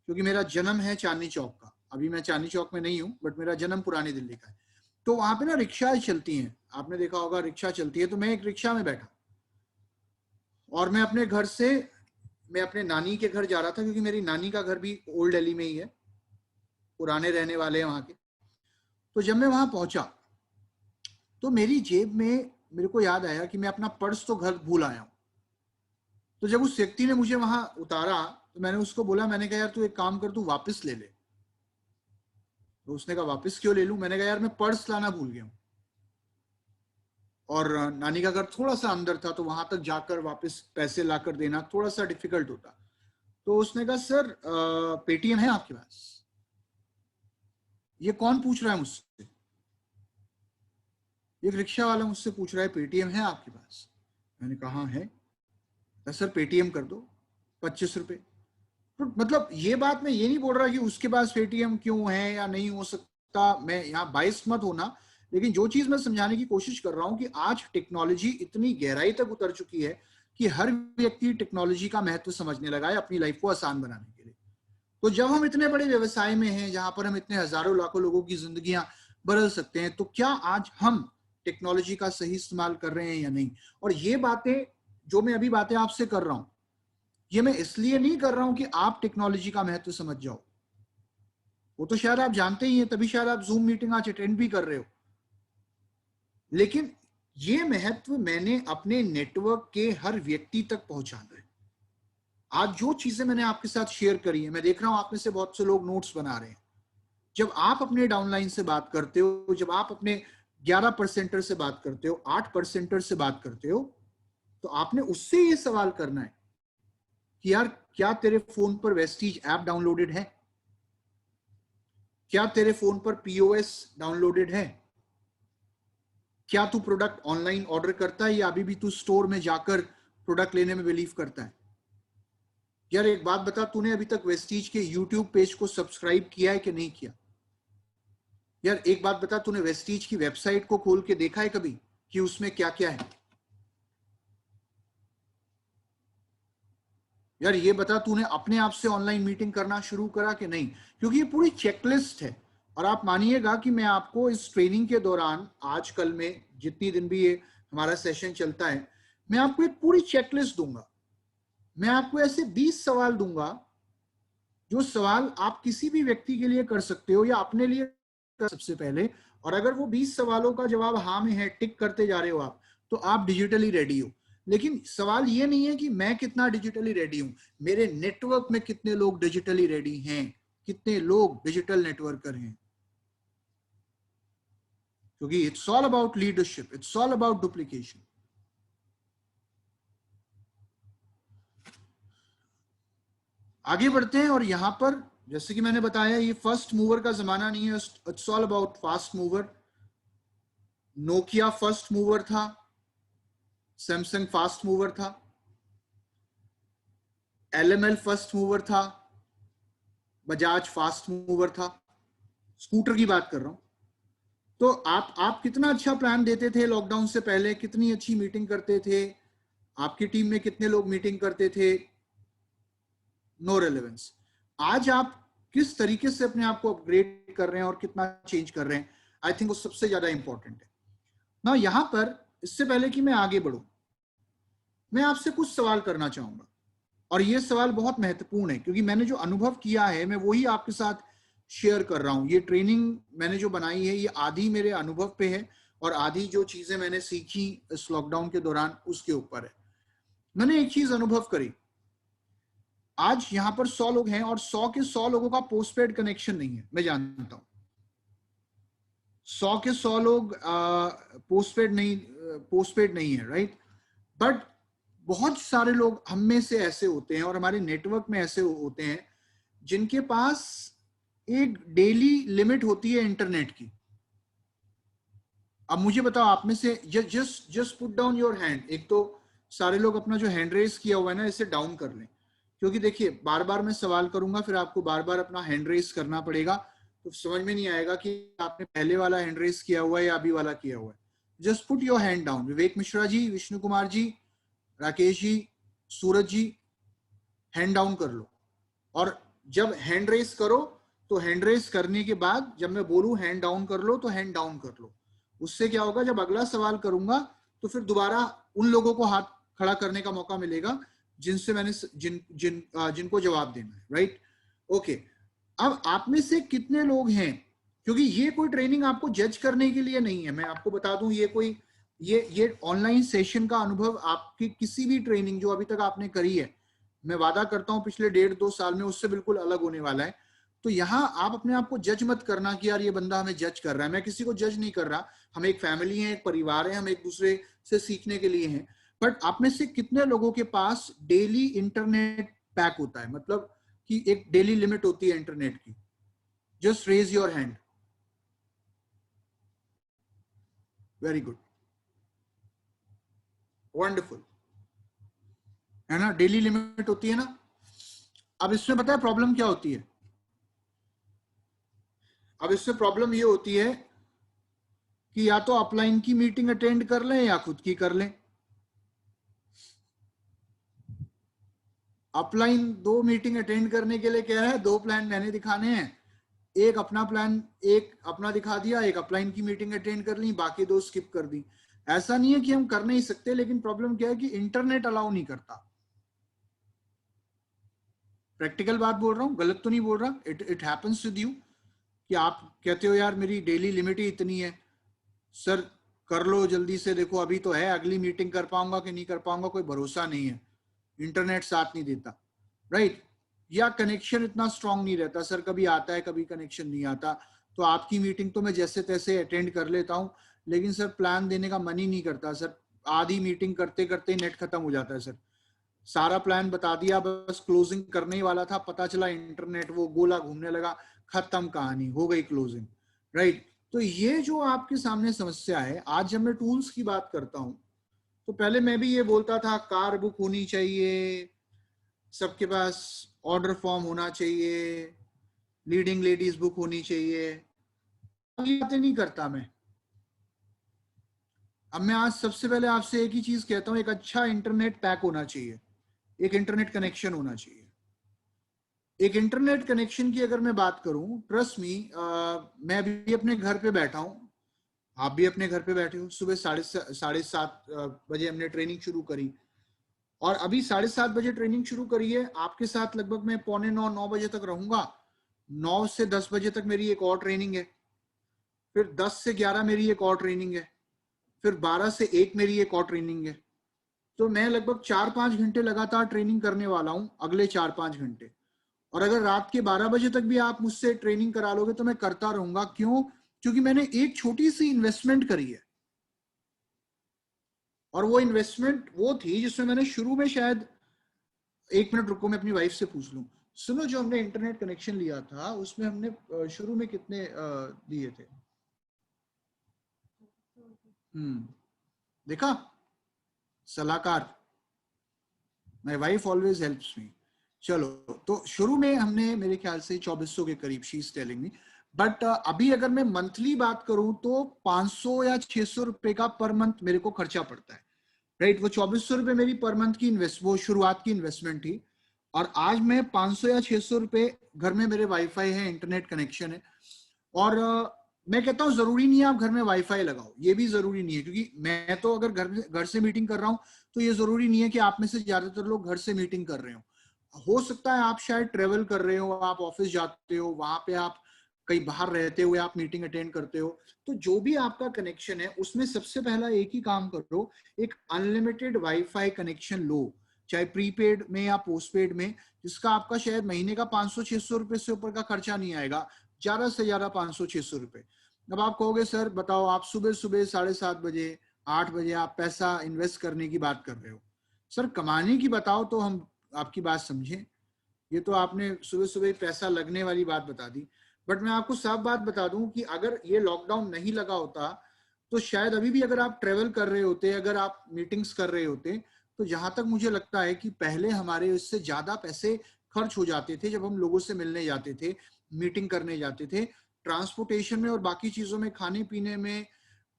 क्योंकि मेरा जन्म है चांदनी चौक का। अभी मैं चांदनी चौक में नहीं हूं, बट मेरा जन्म पुरानी दिल्ली का है। तो वहां पे ना रिक्शाएं चलती हैं, आपने देखा होगा रिक्शा चलती है। तो मैं एक रिक्शा में बैठा और मैं अपने घर से, मैं अपने नानी के घर जा रहा था, क्योंकि मेरी नानी का घर भी ओल्ड दिल्ली में ही है, पुराने रहने वाले हैं वहां के। तो जब मैं वहां पहुंचा तो मेरी जेब में मेरे को याद आया कि मैं अपना पर्स तो घर भूल आया हूं। तो जब उस व्यक्ति ने मुझे वहां उतारा तो मैंने उसको बोला, मैंने कहा यार तू एक काम कर, तू वापस ले ले। तो उसने कहा वापस क्यों ले लूं? मैंने कहा यार मैं पर्स लाना भूल गया हूं, और नानी का घर थोड़ा सा अंदर था, तो वहां तक जाकर वापस पैसे लाकर देना थोड़ा सा डिफिकल्ट होता। तो उसने कहा सर पेटीएम है आपके पास? ये कौन पूछ रहा है मुझसे? एक रिक्शा वाला मुझसे पूछ रहा है पेटीएम है आपके पास? मैंने कहा है। सर पेटीएम कर दो 25 रुपए। तो मतलब ये बात मैं ये नहीं बोल रहा कि उसके पास पेटीएम क्यों है या नहीं हो सकता, मैं यहाँ बाइस मत होना, लेकिन जो चीज मैं समझाने की कोशिश कर रहा हूँ कि आज टेक्नोलॉजी इतनी गहराई तक उतर चुकी है कि हर व्यक्ति टेक्नोलॉजी का महत्व समझने लगा है अपनी लाइफ को आसान बनाने के लिए। तो जब हम इतने बड़े व्यवसाय में हैं जहां पर हम इतने हजारों लाखों लोगों की जिंदगियां बदल सकते हैं, तो क्या आज हम टेक्नोलॉजी का सही इस्तेमाल कर रहे हैं या नहीं? और ये बातें, जो मैं अभी बातें आपसे कर रहा हूं, ये मैं इसलिए नहीं कर रहा हूं कि आप टेक्नोलॉजी का महत्व समझ जाओ, वो तो शायद आप जानते ही हैं, तभी शायद आप जूम मीटिंग आज अटेंड भी कर रहे हो। लेकिन ये महत्व मैंने अपने नेटवर्क के हर व्यक्ति तक पहुंचाना है। आज जो चीजें मैंने आपके साथ शेयर करी है, मैं देख रहा हूं आप में से बहुत से लोग नोट्स बना रहे हैं। जब आप अपने डाउनलाइन से बात करते हो, जब आप अपने 11% से बात करते हो, 8% से बात करते हो, तो आपने उससे ये सवाल करना है कि यार क्या तेरे फोन पर वेस्टीज ऐप डाउनलोडेड है? क्या तेरे फोन पर पीओएस डाउनलोडेड है? क्या तू प्रोडक्ट ऑनलाइन ऑर्डर करता है या अभी भी तू स्टोर में जाकर प्रोडक्ट लेने में बिलीव करता है? यार एक बात बता, तूने अभी तक वेस्टीज के यूट्यूब पेज को सब्सक्राइब किया है कि नहीं किया? यार एक बात बता, तूने वेस्टीज की वेबसाइट को खोल के देखा है कभी कि उसमें क्या क्या है? यार ये बता, तूने अपने आप से ऑनलाइन मीटिंग करना शुरू करा कि नहीं? क्योंकि ये पूरी चेकलिस्ट है। और आप मानिएगा कि मैं आपको इस ट्रेनिंग के दौरान, आज कल में जितनी दिन भी ये हमारा सेशन चलता है, मैं आपको एक पूरी चेकलिस्ट दूंगा। मैं आपको ऐसे 20 सवाल दूंगा, जो सवाल आप किसी भी व्यक्ति के लिए कर सकते हो या अपने लिए कर सबसे पहले। और अगर वो 20 सवालों का जवाब हाँ में है, टिक करते जा रहे हो आप, तो आप डिजिटली रेडी हो। लेकिन सवाल ये नहीं है कि मैं कितना डिजिटली रेडी हूं, मेरे नेटवर्क में कितने लोग डिजिटली रेडी हैं, कितने लोग डिजिटल नेटवर्कर हैं। क्योंकि it's all about leadership, it's all about duplication. आगे बढ़ते हैं, और यहां पर जैसे कि मैंने बताया, ये फर्स्ट मूवर का जमाना नहीं है, it's all about fast mover. Nokia first mover था, सैमसंग फास्ट मूवर था, एलएमएल फर्स्ट मूवर था, बजाज फास्ट मूवर था। स्कूटर की बात कर रहा हूं। तो आप कितना अच्छा प्लान देते थे लॉकडाउन से पहले, कितनी अच्छी मीटिंग करते थे, आपकी टीम में कितने लोग मीटिंग करते थे, नो रेलेवेंस। आज आप किस तरीके से अपने आप को अपग्रेड कर रहे हैं और कितना चेंज कर रहे हैं, आई थिंक वो सबसे ज्यादा इंपॉर्टेंट है ना। यहां पर इससे पहले कि मैं आगे बढ़ूं, मैं आपसे कुछ सवाल करना चाहूंगा, और ये सवाल बहुत महत्वपूर्ण है, क्योंकि मैंने जो अनुभव किया है मैं वही आपके साथ शेयर कर रहा हूं। ये ट्रेनिंग मैंने जो बनाई है, ये आधी मेरे अनुभव पे है और आधी जो चीजें मैंने सीखी इस लॉकडाउन के दौरान उसके ऊपर है। मैंने एक चीज अनुभव करी, आज यहां पर 100 लोग हैं और 100 के 100 लोगों का पोस्टपेड कनेक्शन नहीं है, मैं जानता हूं। 100 के 100 लोग पोस्टपेड नहीं है, राइट? बहुत सारे लोग हम में से ऐसे होते हैं और हमारे नेटवर्क में ऐसे होते हैं जिनके पास एक डेली लिमिट होती है इंटरनेट की। अब मुझे बताओ आप में से, just put down your hand. एक तो सारे लोग अपना जो हैंड रेस किया हुआ है ना, इसे डाउन कर लें, क्योंकि देखिए बार बार मैं सवाल करूंगा, फिर आपको बार बार अपना हैंड रेस करना पड़ेगा, तो समझ में नहीं आएगा कि आपने पहले वाला हैंड रेस किया हुआ है या अभी वाला किया हुआ है। Just put your hand down. Vivek Mishra ji, Vishnu Kumar ji, Rakesh ji, Suraj ji, hand down कर लो। और जब हैंड रेस करो तो हैंड रेस करने के बाद जब मैं बोलूं हैंड डाउन कर लो, तो हैंड डाउन कर लो। उससे क्या होगा, जब अगला सवाल करूंगा तो फिर दोबारा उन लोगों को हाथ खड़ा करने का मौका मिलेगा जिनसे मैंने जिनको जवाब देना है, राइट? ओके, अब आप में से कितने लोग हैं, क्योंकि ये कोई ट्रेनिंग आपको जज करने के लिए नहीं है, मैं आपको बता दूं, ये कोई ये ऑनलाइन सेशन का अनुभव आपकी किसी भी ट्रेनिंग जो अभी तक आपने करी है, मैं वादा करता हूं पिछले 1.5-2 साल में, उससे बिल्कुल अलग होने वाला है। तो यहाँ आप अपने आप को जज मत करना कि यार ये बंदा हमें जज कर रहा है। मैं किसी को जज नहीं कर रहा, हम एक फैमिली है, एक परिवार है, हम एक दूसरे से सीखने के लिए हैं। बट आप में से कितने लोगों के पास डेली इंटरनेट पैक होता है, मतलब कि एक डेली लिमिट होती है इंटरनेट की? Just raise your hand. Very good, wonderful, है ना? डेली लिमिट होती है ना। अब इसमें पता है प्रॉब्लम क्या होती है? अब इसमें प्रॉब्लम ये होती है कि या तो अपलाइन की मीटिंग अटेंड कर लें या खुद की कर लें। अपलाइन 2 मीटिंग अटेंड करने के लिए क्या है, 2 प्लान मैंने दिखाने हैं, एक अपना प्लान, एक अपना दिखा दिया, एक अपलाइन की मीटिंग अटेंड कर ली, बाकी 2 स्किप कर दी। ऐसा नहीं है कि हम कर नहीं सकते, लेकिन प्रॉब्लम क्या है कि इंटरनेट अलाउ नहीं करता। प्रैक्टिकल बात बोल रहा हूं, गलत तो नहीं बोल रहा। इट हैपेंस विद यू कि आप कहते हो यार मेरी डेली लिमिट ही इतनी है, सर कर लो जल्दी से, देखो अभी तो है, अगली मीटिंग कर पाऊंगा कि नहीं कर पाऊंगा कोई भरोसा नहीं है, इंटरनेट साथ नहीं देता, राइट? या कनेक्शन इतना स्ट्रांग नहीं रहता, सर कभी आता है कभी कनेक्शन नहीं आता, तो आपकी मीटिंग तो मैं जैसे तैसे अटेंड कर लेता हूं, लेकिन सर प्लान देने का मन ही नहीं करता सर, आधी मीटिंग करते करते नेट खत्म हो जाता है सर, सारा प्लान बता दिया, बस क्लोजिंग करने ही वाला था, पता चला इंटरनेट वो गोला घूमने लगा, खत्म कहानी, हो गई क्लोजिंग, राइट? तो ये जो आपके सामने समस्या है, आज जब मैं टूल्स की बात करता हूं, तो पहले मैं भी ये बोलता था कार बुक होनी चाहिए, सबके पास ऑर्डर फॉर्म होना चाहिए, लीडिंग लेडीज बुक होनी चाहिए, ये बातें नहीं करता मैं। अब मैं आज सबसे पहले आपसे एक ही चीज कहता हूं, एक अच्छा इंटरनेट पैक होना चाहिए, एक इंटरनेट कनेक्शन होना चाहिए। एक इंटरनेट कनेक्शन की अगर मैं बात करूं, ट्रस्ट मी, मैं अभी अपने घर पे बैठा हूं, आप भी अपने घर पे बैठे हो, सुबह 7:30 बजे हमने ट्रेनिंग शुरू करी, और अभी 7:30 बजे ट्रेनिंग शुरू करी है, आपके साथ लगभग मैं 8:45-9 बजे तक रहूंगा। 9 से 10 बजे तक मेरी एक और ट्रेनिंग है, फिर 10 से 11 मेरी एक और ट्रेनिंग है, फिर 12 से 1 मेरी एक और ट्रेनिंग है। तो मैं लगभग 4-5 घंटे लगातार ट्रेनिंग करने वाला हूं अगले 4-5 घंटे। और अगर रात के 12 बजे तक भी आप मुझसे ट्रेनिंग करा लोगे तो मैं करता रहूंगा। क्यों? क्योंकि मैंने एक छोटी सी इन्वेस्टमेंट करी है, और वो इन्वेस्टमेंट वो थी जिसमें मैंने शुरू में शायद, 1 मिनट रुको मैं अपनी वाइफ से पूछ लूं, सुनो, जो हमने इंटरनेट कनेक्शन लिया था उसमें हमने शुरू में कितने दिए थे? देखा, सलाहकार, my wife always helps me. चलो, तो शुरू में हमने मेरे ख्याल से 2400 के करीब, she is telling me, but अभी अगर मैं मंथली बात करूं तो 500 या 600 रुपए का पर मंथ मेरे को खर्चा पड़ता है, राइट? वो 2400 रुपए मेरी पर मंथ की वो शुरुआत की इन्वेस्टमेंट थी, और आज मैं 500 या 600 रुपए, घर में मेरे वाईफाई है, इंटरनेट कनेक्शन है, और मैं कहता हूँ जरूरी नहीं है आप घर में वाईफाई लगाओ, ये भी जरूरी नहीं है, क्योंकि मैं तो अगर घर से मीटिंग कर रहा हूँ तो ये जरूरी नहीं है कि आप में से ज्यादातर लोग घर से मीटिंग कर रहे हो सकता है आप शायद ट्रेवल कर रहे हो, आप ऑफिस जाते हो, वहां पे आप कहीं बाहर रहते हुए आप मीटिंग अटेंड करते हो, तो जो भी आपका कनेक्शन है उसमें सबसे पहला एक ही काम करो, एक अनलिमिटेड वाईफाई कनेक्शन लो, चाहे प्रीपेड में या पोस्टपेड में, जिसका आपका शायद महीने का 500-600 रुपए से ऊपर का खर्चा नहीं आएगा, ज्यादा से ज्यादा 500-600 रुपए। अब आप कहोगे सर बताओ, आप सुबह सुबह 7:30 बजे 8 बजे आप पैसा इन्वेस्ट करने की बात कर रहे हो, सर कमाने की बताओ तो हम आपकी बात समझें, ये तो आपने सुबह सुबह पैसा लगने वाली बात बता दी। बट मैं आपको साफ बात बता दूं कि अगर ये लॉकडाउन नहीं लगा होता तो शायद अभी भी अगर आप ट्रेवल कर रहे होते, अगर आप मीटिंग्स कर रहे होते, तो जहां तक मुझे लगता है कि पहले हमारे इससे ज्यादा पैसे खर्च हो जाते थे जब हम लोगों से मिलने जाते थे, मीटिंग करने जाते थे, ट्रांसपोर्टेशन में और बाकी चीजों में, खाने पीने में,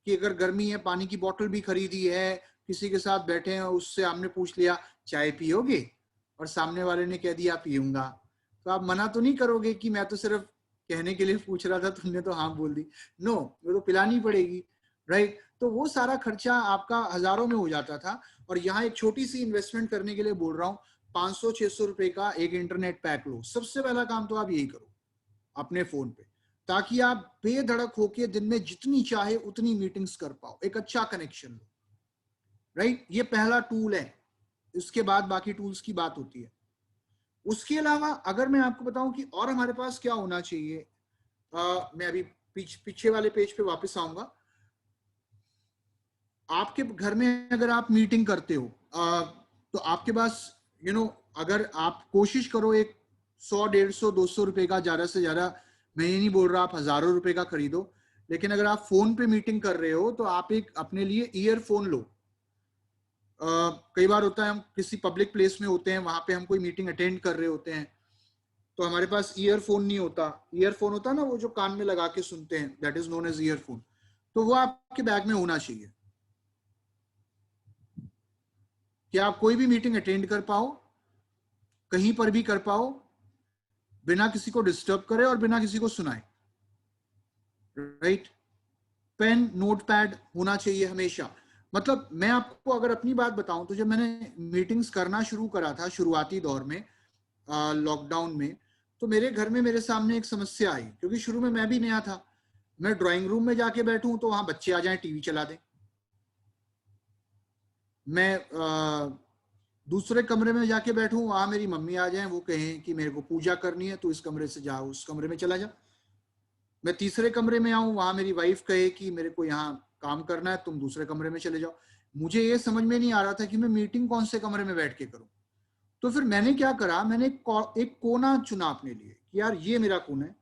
कि अगर गर्मी है पानी की बोतल भी खरीदी है, किसी के साथ बैठे हैं उससे हमने पूछ लिया चाय पियोगे, और सामने वाले ने कह दिया पीऊंगा, तो आप मना तो नहीं करोगे कि मैं तो सिर्फ कहने के लिए पूछ रहा था, तुमने तो हाँ बोल दी। नो, वो तो पिलानी पड़ेगी, राइट। तो वो सारा खर्चा आपका हजारों में हो जाता था। और यहाँ एक छोटी सी इन्वेस्टमेंट करने के लिए बोल रहा हूँ, 500-600 रुपए का एक इंटरनेट पैक लो। सबसे पहला काम तो आप यही करो अपने फोन पे, ताकि आप बेधड़क होके दिन में जितनी चाहे उतनी मीटिंग्स कर पाओ, एक अच्छा कनेक्शन लो, राइट। ये पहला टूल है, इसके बाद बाकी टूल्स की बात होती है। उसके अलावा अगर मैं आपको बताऊं कि और हमारे पास क्या होना चाहिए, मैं अभी पीछे वाले पेज पे वापस आऊंगा। आपके घर में अगर आप मीटिंग करते हो तो आपके पास अगर आप कोशिश करो एक 100, 150, 200 रुपए का, ज्यादा से ज्यादा, मैं ये नहीं बोल रहा आप हजारों रुपए का खरीदो, लेकिन अगर आप फोन पे मीटिंग कर रहे हो तो आप एक अपने लिए ईयरफोन लो। कई बार होता है हम किसी पब्लिक प्लेस में होते हैं, वहां पे हम कोई मीटिंग अटेंड कर रहे होते हैं, तो हमारे पास ईयरफोन नहीं होता। ईयरफोन होता ना वो जो कान में लगा के सुनते हैं, that is known as earphone. तो वो आपके बैग में होना चाहिए कि आप कोई भी मीटिंग अटेंड कर पाओ, कहीं पर भी कर पाओ, बिना किसी को डिस्टर्ब करे और बिना किसी को सुनाए, राइट। पेन नोट पैड होना चाहिए हमेशा। मतलब मैं आपको अगर अपनी बात बताऊं तो जब मैंने मीटिंग्स करना शुरू करा था शुरुआती दौर में, लॉकडाउन में, तो मेरे घर में मेरे सामने एक समस्या आई, क्योंकि शुरू में मैं भी नया था। मैं ड्राइंग रूम में जाके बैठूं तो वहां बच्चे आ जाएं टीवी चला दें, मैं दूसरे कमरे में जाके बैठूं वहां मेरी मम्मी आ जाए, वो कहें कि मेरे को पूजा करनी है तो इस कमरे से जाओ, उस कमरे में चला जा। मैं तीसरे कमरे में आऊं, वहां मेरी वाइफ कहे कि मेरे को यहाँ काम करना है, तुम दूसरे कमरे में चले जाओ। मुझे ये समझ में नहीं आ रहा था कि मैं मीटिंग कौन से कमरे में बैठ के करूं। तो फिर मैंने क्या करा, मैंने एक कोना चुना अपने लिए कि यार ये मेरा कोना है,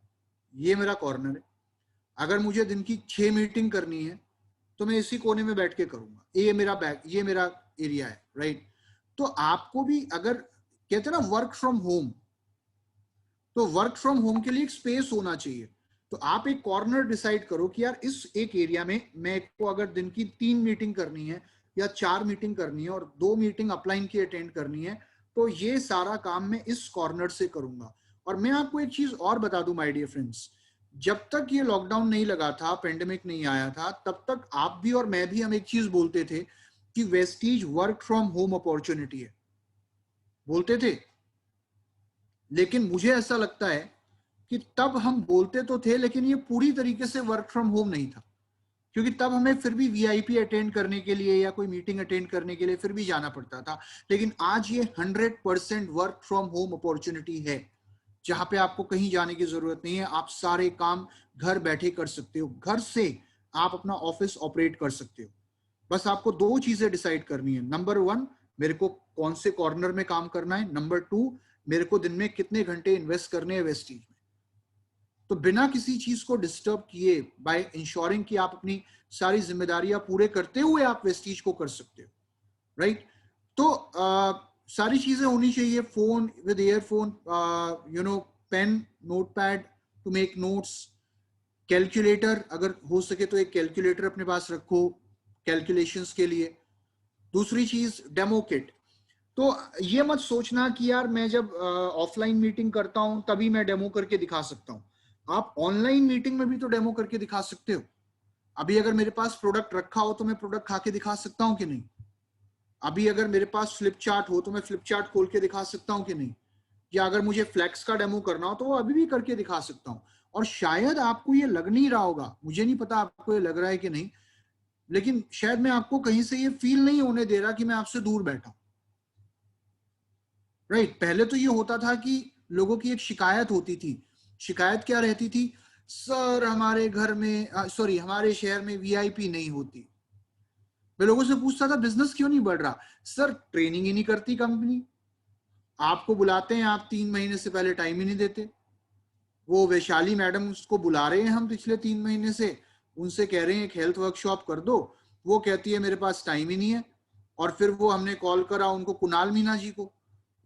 ये मेरा कॉर्नर है। अगर मुझे दिन की 6 मीटिंग करनी है तो मैं इसी कोने में बैठ के करूंगा, ये मेरा बैग, ये मेरा एरिया है, राइट। तो आपको भी अगर कहते हैं ना वर्क फ्रॉम होम, तो वर्क फ्रॉम होम के लिए एक स्पेस होना चाहिए। तो आप एक कॉर्नर डिसाइड करो कि यार इस एक एरिया में मैं को अगर दिन की 3 मीटिंग करनी है या 4 मीटिंग करनी है और 2 मीटिंग अपलाइन की अटेंड करनी है, तो ये सारा काम मैं इस कॉर्नर से करूंगा। और मैं आपको एक चीज और बता दूं माय डियर फ्रेंड्स, जब तक ये लॉकडाउन नहीं लगा था, पेंडेमिक नहीं आया था, तब तक आप भी और मैं भी हम एक चीज बोलते थे कि Vestige work from home opportunity है, बोलते थे। लेकिन मुझे ऐसा लगता है कि तब हम बोलते तो थे, लेकिन ये पूरी तरीके से वर्क फ्रॉम होम नहीं था, क्योंकि तब हमें फिर भी वीआईपी अटेंड करने के लिए या कोई मीटिंग अटेंड करने के लिए फिर भी जाना पड़ता था। लेकिन आज ये 100% वर्क फ्रॉम होम अपॉर्चुनिटी है, जहां पे आपको कहीं जाने की जरूरत नहीं है, आप सारे काम घर बैठे कर सकते हो, घर से आप अपना ऑफिस ऑपरेट कर सकते हो। बस आपको 2 चीजें डिसाइड करनी है, नंबर 1 मेरे को कौन से कॉर्नर में काम करना है, नंबर 2 मेरे को दिन में कितने घंटे इन्वेस्ट करने हैं वेस्टीज में। तो बिना किसी चीज को डिस्टर्ब किए, बाय इंश्योरिंग कि आप अपनी सारी जिम्मेदारियां पूरे करते हुए आप वेस्टीज को कर सकते हो, राइट। तो सारी चीजें होनी चाहिए, phone with earphone, pen notepad to make notes, calculator अगर हो सके तो एक कैलकुलेटर अपने पास रखो कैलकुलेशंस के लिए। दूसरी चीज डेमो किट। तो ये मत सोचना कि यार मैं जब ऑफलाइन मीटिंग करता हूं तभी मैं डेमो करके दिखा सकता हूं, आप ऑनलाइन मीटिंग में भी तो डेमो करके दिखा सकते हो। अभी अगर मेरे पास प्रोडक्ट रखा हो तो मैं प्रोडक्ट खा के दिखा सकता हूं कि नहीं। अभी अगर मेरे पास फ्लिप चार्ट हो तो मैं फ्लिप चार्ट खोल के दिखा सकता हूं कि नहीं। या अगर मुझे फ्लेक्स का डेमो करना हो तो वो अभी भी करके दिखा सकता हूं। और शायद आपको ये लग नहीं रहा होगा, मुझे नहीं पता आपको ये लग रहा है कि नहीं, लेकिन शायद मैं आपको कहीं से ये फील नहीं होने दे रहा कि मैं आपसे दूर बैठा हूं, राइट। पहले तो ये होता था कि लोगों की एक शिकायत होती थी। शिकायत क्या रहती थी, सर हमारे घर में हमारे शहर में वीआईपी नहीं होती। मैं लोगों से पूछता था बिजनेस क्यों नहीं बढ़ रहा? सर ट्रेनिंग ही नहीं करती कंपनी, आपको बुलाते हैं, आप 3 महीने से पहले टाइम ही नहीं देते। वो वैशाली मैडम उसको बुला रहे हैं हम पिछले 3 महीने से, उनसे कह रहे हैं एक हेल्थ वर्कशॉप कर दो, वो कहती है मेरे पास टाइम ही नहीं है। और फिर वो हमने कॉल करा उनको, कुणाल मीना जी को,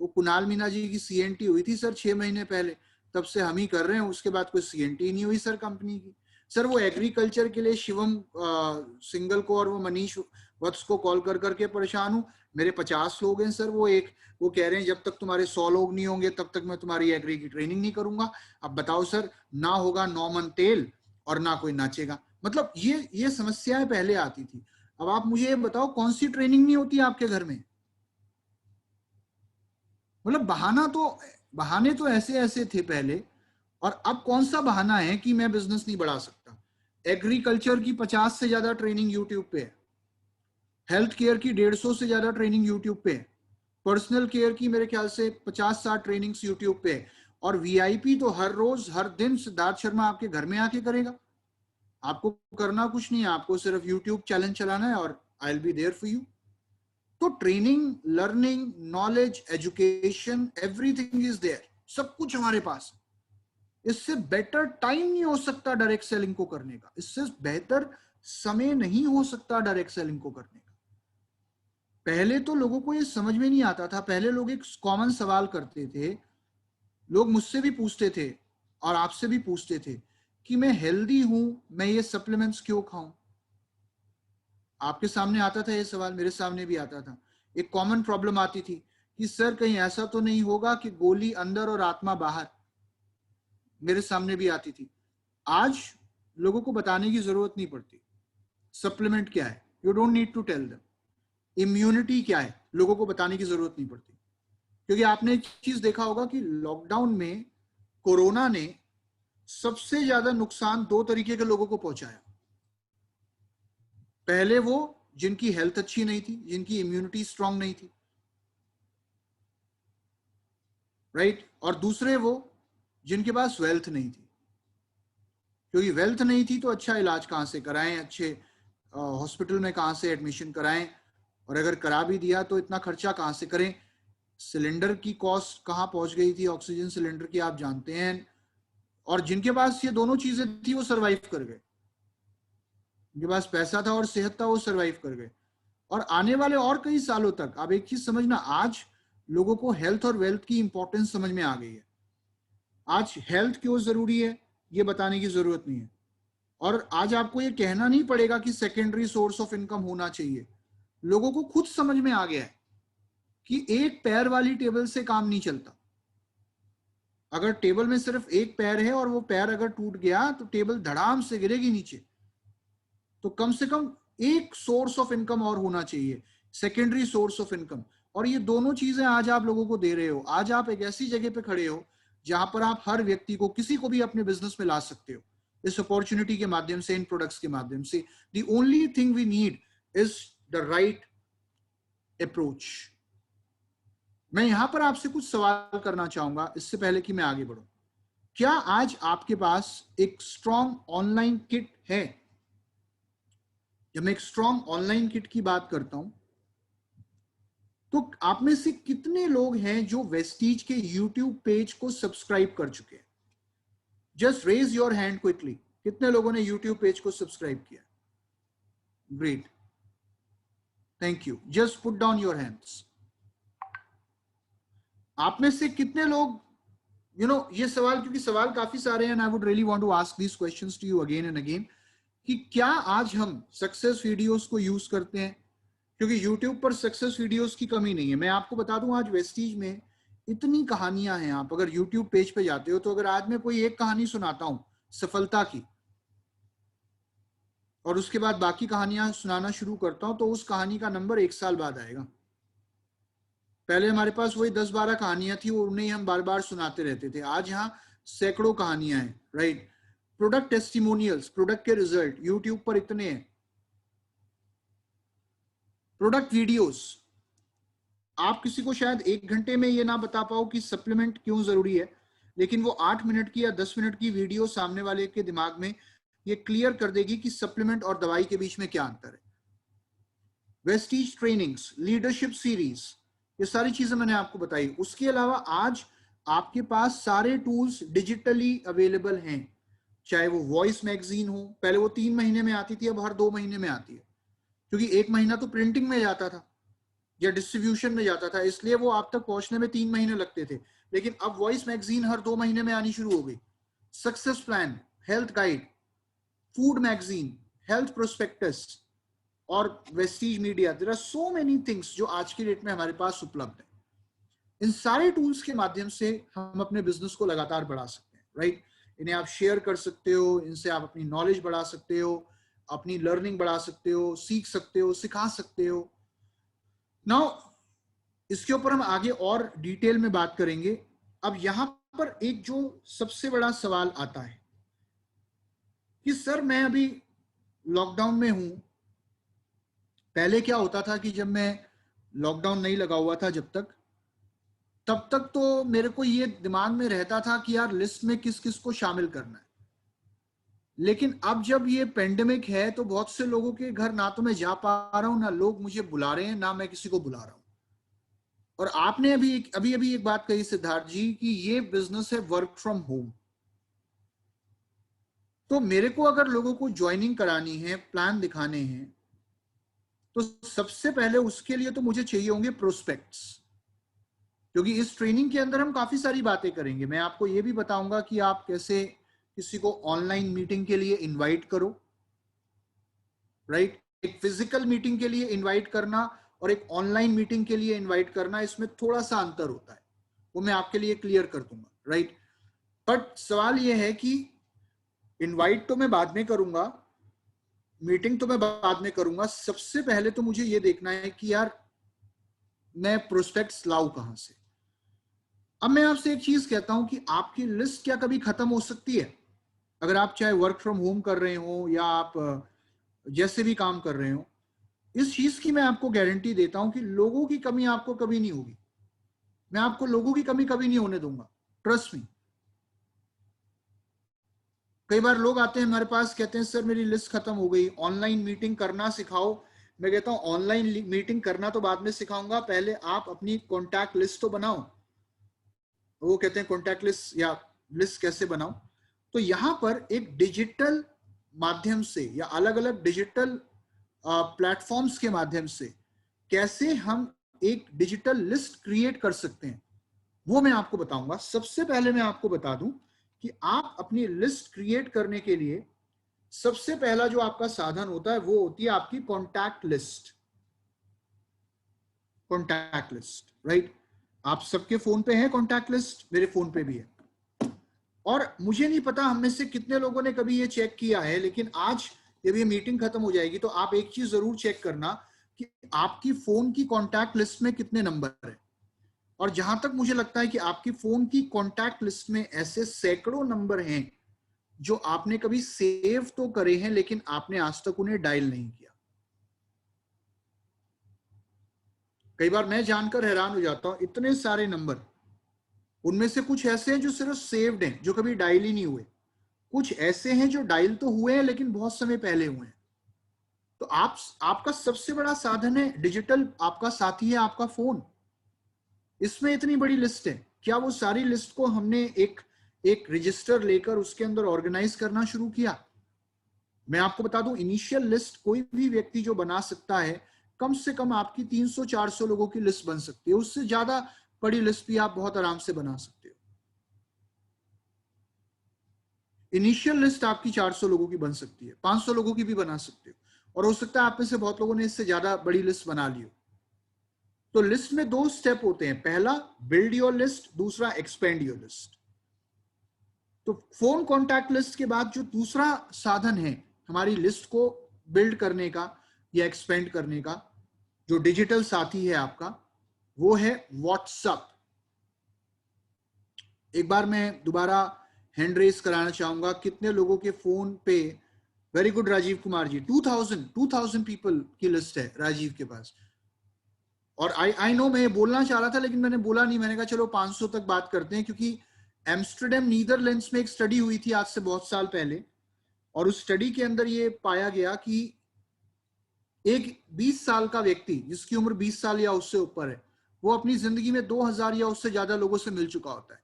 वो कुणाल मीना जी की सीएनटी हुई थी सर 6 महीने पहले, तब से हम ही कर रहे हैं, उसके बाद कोई सीएनटी नहीं हुई सर कंपनी की। सर वो एग्रीकल्चर के लिए शिवम सिंगल को और वो मनीष वत्स को कॉल कर करके परेशान हूँ, मेरे 50 लोग हैं सर, वो कह रहे हैं जब तक तुम्हारे 100 लोग नहीं होंगे तब तक मैं तुम्हारी एग्री की ट्रेनिंग नहीं करूंगा। अब बताओ सर, ना होगा 9 मन तेल और ना कोई नाचेगा। मतलब ये समस्याएं पहले आती थी। अब आप मुझे ये बताओ कौन सी ट्रेनिंग नहीं होती आपके घर में? मतलब बहाने तो ऐसे ऐसे थे पहले, और अब कौन सा बहाना है कि मैं बिजनेस नहीं बढ़ा सकता? एग्रीकल्चर की 50 से ज्यादा ट्रेनिंग यूट्यूब पे है, हेल्थ केयर की 150 से ज्यादा ट्रेनिंग यूट्यूब पे है, पर्सनल केयर की मेरे ख्याल से 50-60 ट्रेनिंग्स यूट्यूब पे है, और वीआईपी तो हर रोज हर दिन सिद्धार्थ शर्मा आपके घर में आके करेगा। आपको करना कुछ नहीं है, आपको सिर्फ यूट्यूब चैलेंज चलाना है और I will be there for you. तो training, learning, knowledge, education, everything is there, सब कुछ हमारे पास। इससे बेटर टाइम नहीं हो सकता डायरेक्ट सेलिंग को करने का, इससे बेहतर समय नहीं हो सकता डायरेक्ट सेलिंग को करने का। पहले तो लोगों को ये समझ में नहीं आता था। पहले लोग एक कॉमन सवाल करते थे, लोग मुझसे भी पूछते थे और आपसे भी पूछते थे कि मैं हेल्दी हूं, मैं ये सप्लीमेंट्स क्यों खाऊं? आपके सामने आता था ये सवाल, मेरे सामने भी आता था। एक कॉमन प्रॉब्लम आती थी कि सर कहीं ऐसा तो नहीं होगा कि गोली अंदर और आत्मा बाहर? मेरे सामने भी आती थी। आज लोगों को बताने की जरूरत नहीं पड़ती सप्लीमेंट क्या है, you don't need to tell them. Immunity क्या है, लोगों को बताने की जरूरत नहीं पड़ती। क्योंकि आपने एक चीज देखा होगा कि लॉकडाउन में कोरोना ने सबसे ज्यादा नुकसान 2 तरीके के लोगों को पहुंचाया। पहले वो जिनकी हेल्थ अच्छी नहीं थी, जिनकी इम्यूनिटी स्ट्रांग नहीं थी, राइट? और दूसरे वो जिनके पास वेल्थ नहीं थी। क्योंकि वेल्थ नहीं थी तो अच्छा इलाज कहां से कराएं, अच्छे हॉस्पिटल में कहां से एडमिशन कराएं, और अगर करा भी दिया तो इतना खर्चा कहां से करें? सिलेंडर की कॉस्ट कहां पहुंच गई थी, ऑक्सीजन सिलेंडर की, आप जानते हैं। और जिनके पास ये दोनों चीजें थी वो सरवाइव कर गए, जिनके पास पैसा था और सेहत था वो सरवाइव कर गए। और आने वाले और कई सालों तक आप एक चीज समझना, आज लोगों को हेल्थ और वेल्थ की इंपॉर्टेंस समझ में आ गई है। आज हेल्थ क्यों जरूरी है ये बताने की जरूरत नहीं है, और आज आपको ये कहना नहीं पड़ेगा कि सेकेंडरी सोर्स ऑफ इनकम होना चाहिए। लोगों को खुद समझ में आ गया है कि एक पैर वाली टेबल से काम नहीं चलता। अगर टेबल में सिर्फ एक पैर है और वो पैर अगर टूट गया तो टेबल धड़ाम से गिरेगी नीचे। तो कम से कम एक सोर्स ऑफ इनकम और होना चाहिए, सेकेंडरी सोर्स ऑफ इनकम। और ये दोनों चीजें आज आप लोगों को दे रहे हो। आज आप एक ऐसी जगह पे खड़े हो जहां पर आप हर व्यक्ति को, किसी को भी अपने बिजनेस में ला सकते हो इस अपॉर्चुनिटी के माध्यम से, इन प्रोडक्ट्स के माध्यम से। The only thing we need is the right approach. मैं यहां पर आपसे कुछ सवाल करना चाहूंगा इससे पहले कि मैं आगे बढ़ूं। क्या आज आपके पास एक स्ट्रॉन्ग ऑनलाइन किट है? जब मैं एक स्ट्रॉन्ग ऑनलाइन किट की बात करता हूं तो आप में से कितने लोग हैं जो वेस्टीज के यूट्यूब पेज को सब्सक्राइब कर चुके हैं? Just raise your hand quickly, कितने लोगों ने यूट्यूब पेज को सब्सक्राइब किया? Great, thank you. Just put down your hands. आप में से कितने लोग, ये सवाल, क्योंकि सवाल काफी सारे हैं, I would really want to ask these questions to you again and again, कि क्या आज हम सक्सेस वीडियोस को यूज करते हैं? क्योंकि YouTube पर सक्सेस वीडियोस की कमी नहीं है। मैं आपको बता दूं, आज वेस्टीज में इतनी कहानियां हैं। आप अगर YouTube पेज पे जाते हो तो अगर आज मैं कोई एक कहानी सुनाता हूं सफलता की, और उसके बाद बाकी कहानियां सुनाना शुरू करता हूं, तो उस कहानी का नंबर 1 साल बाद आएगा। पहले हमारे पास वही 10-12 कहानियां थी और उन्हें हम बार बार सुनाते रहते थे। आज यहाँ सैकड़ों कहानियां हैं, राइट? प्रोडक्ट टेस्टिमोनियल्स, प्रोडक्ट के रिजल्ट यूट्यूब पर इतने हैं। प्रोडक्ट वीडियोस, आप किसी को शायद 1 घंटे में ये ना बता पाओ कि सप्लीमेंट क्यों जरूरी है, लेकिन वो 8 मिनट की या 10 मिनट की वीडियो सामने वाले के दिमाग में ये क्लियर कर देगी कि सप्लीमेंट और दवाई के बीच में क्या अंतर है। वेस्टीज ट्रेनिंग्स, लीडरशिप सीरीज, ये सारी चीजें मैंने आपको बताई। उसके अलावा आज आपके पास सारे टूल्स डिजिटली अवेलेबल हैं, चाहे वो वॉइस मैगजीन हो, पहले वो 3 महीने में आती थी, अब हर 2 महीने में आती है, क्योंकि 1 महीना तो प्रिंटिंग में जाता था या डिस्ट्रीब्यूशन में जाता था, इसलिए वो आप तक पहुंचने में 3 महीने लगते थे। लेकिन अब वॉइस मैगजीन हर 2 महीने में आनी शुरू हो गई। Success plan, health guide, food magazine, health prospectus और Vestige media, there are so many things जो आज की डेट में हमारे पास उपलब्ध है। इन सारे टूल्स के माध्यम से हम अपने बिजनेस को लगातार बढ़ा सकते हैं, राइट? इन्हें आप शेयर कर सकते हो, इनसे आप अपनी नॉलेज बढ़ा सकते हो, अपनी लर्निंग बढ़ा सकते हो, सीख सकते हो, सिखा सकते हो। नाउ इसके ऊपर हम आगे और डिटेल में बात करेंगे। अब यहां पर एक जो सबसे बड़ा सवाल आता है कि सर मैं अभी लॉकडाउन में हूं, पहले क्या होता था कि जब मैं लॉकडाउन नहीं लगा हुआ था जब तक, तब तक तो मेरे को ये दिमाग में रहता था कि यार लिस्ट में किस किस को शामिल करना है। लेकिन अब जब ये पेंडेमिक है तो बहुत से लोगों के घर ना तो मैं जा पा रहा हूं, ना लोग मुझे बुला रहे हैं, ना मैं किसी को बुला रहा हूं। और आपने अभी एक बात कही सिद्धार्थ जी कि ये बिजनेस है वर्क फ्रॉम होम। तो मेरे को अगर लोगों को ज्वाइनिंग करानी है, प्लान दिखाने हैं, तो सबसे पहले उसके लिए तो मुझे चाहिए होंगे प्रोस्पेक्ट्स, क्योंकि इस ट्रेनिंग के अंदर हम काफी सारी बातें करेंगे। मैं आपको ये भी बताऊंगा कि आप कैसे किसी को ऑनलाइन मीटिंग के लिए इनवाइट करो, राइट? एक फिजिकल मीटिंग के लिए इनवाइट करना और एक ऑनलाइन मीटिंग के लिए इनवाइट करना, इसमें थोड़ा सा अंतर होता है, वो मैं आपके लिए क्लियर कर दूंगा, राइट? बट सवाल ये है कि इनवाइट तो मैं बाद में करूंगा, मीटिंग तो मैं बाद में करूंगा, सबसे पहले तो मुझे ये देखना है कि यार मैं प्रोस्पेक्ट्स लाऊं कहां से। अब मैं आपसे एक चीज कहता हूं कि आपकी लिस्ट क्या कभी खत्म हो सकती है? अगर आप चाहे वर्क फ्रॉम होम कर रहे हो या आप जैसे भी काम कर रहे हो, इस चीज की मैं आपको गारंटी देता हूं कि लोगों की कमी आपको कभी नहीं होगी। मैं आपको लोगों की कमी कभी नहीं होने दूंगा, ट्रस्ट मी। कई बार लोग आते हैं हमारे पास, कहते हैं सर मेरी लिस्ट खत्म हो गई, ऑनलाइन मीटिंग करना सिखाओ। मैं कहता हूं ऑनलाइन मीटिंग करना तो बाद में सिखाऊंगा, पहले आप अपनी कॉन्टैक्ट लिस्ट तो बनाओ। वो कहते हैं कॉन्टैक्ट लिस्ट या लिस्ट कैसे बनाओ? तो यहां पर एक डिजिटल माध्यम से या अलग अलग डिजिटल प्लेटफॉर्म्स के माध्यम से कैसे हम एक डिजिटल लिस्ट क्रिएट कर सकते हैं, वो मैं आपको बताऊंगा। सबसे पहले मैं आपको बता दूं कि आप अपनी लिस्ट क्रिएट करने के लिए सबसे पहला जो आपका साधन होता है वो होती है आपकी contact list. Contact list, right? आप सबके फोन पे है कॉन्टैक्ट लिस्ट, मेरे फोन पे भी है। और मुझे नहीं पता हम में से कितने लोगों ने कभी ये चेक किया है, लेकिन आज जब ये मीटिंग खत्म हो जाएगी तो आप एक चीज जरूर चेक करना कि आपकी फोन की कॉन्टैक्ट लिस्ट में कितने नंबर है। और जहां तक मुझे लगता है कि आपकी फोन की कॉन्टैक्ट लिस्ट में ऐसे सैकड़ों नंबर हैं जो आपने कभी सेव तो करे हैं लेकिन आपने आज तक उन्हें डायल नहीं किया। कई बार मैं जानकर हैरान हो जाता हूं, इतने सारे नंबर, उनमें से कुछ ऐसे हैं जो सिर्फ सेव्ड हैं, जो कभी डायल ही नहीं हुए। कुछ ऐसे हैं जो डायल तो हुए हैं लेकिन बहुत समय पहले हुए हैं। तो आपका सबसे बड़ा साधन है डिजिटल, आपका साथी है आपका फोन। इसमें इतनी बड़ी लिस्ट है, क्या वो सारी लिस्ट को हमने एक एक रजिस्टर लेकर उसके अंदर ऑर्गेनाइज करना शुरू किया? मैं आपको बता दूं, इनिशियल लिस्ट कोई भी व्यक्ति जो बना सकता है, कम से कम आपकी 300-400 लोगों की लिस्ट बन सकती है। उससे ज्यादा बड़ी लिस्ट भी आप बहुत आराम से बना सकते हो। इनिशियल लिस्ट आपकी 400 लोगों की बन सकती है, 500 लोगों की भी बना सकते हो, और हो सकता है आप में से बहुत लोगों ने इससे ज्यादा बड़ी लिस्ट बना ली हो। तो लिस्ट में 2 स्टेप होते हैं, पहला बिल्ड योर लिस्ट, दूसरा एक्सपेंड योर लिस्ट। तो फोन कॉन्टैक्ट लिस्ट के बाद जो दूसरा साधन है हमारी लिस्ट को बिल्ड करने का या एक्सपेंड करने का, जो डिजिटल साथी है आपका, वो है व्हाट्सएप। एक बार मैं दोबारा हैंड रेस कराना चाहूंगा, कितने लोगों के फोन पे, very good Rajiv Kumar ji, 2000 people की लिस्ट है राजीव के पास। और आई नो मैं बोलना चाह रहा था लेकिन मैंने बोला नहीं, मैंने कहा चलो 500 तक बात करते हैं, क्योंकि एम्स्टरडेम नीदरलैंड्स में एक स्टडी हुई थी आज से बहुत साल पहले, और उस स्टडी के अंदर ये पाया गया कि एक 20 साल का व्यक्ति जिसकी उम्र 20 साल या उससे ऊपर है, वो अपनी जिंदगी में 2000 या उससे ज्यादा लोगों से मिल चुका होता है।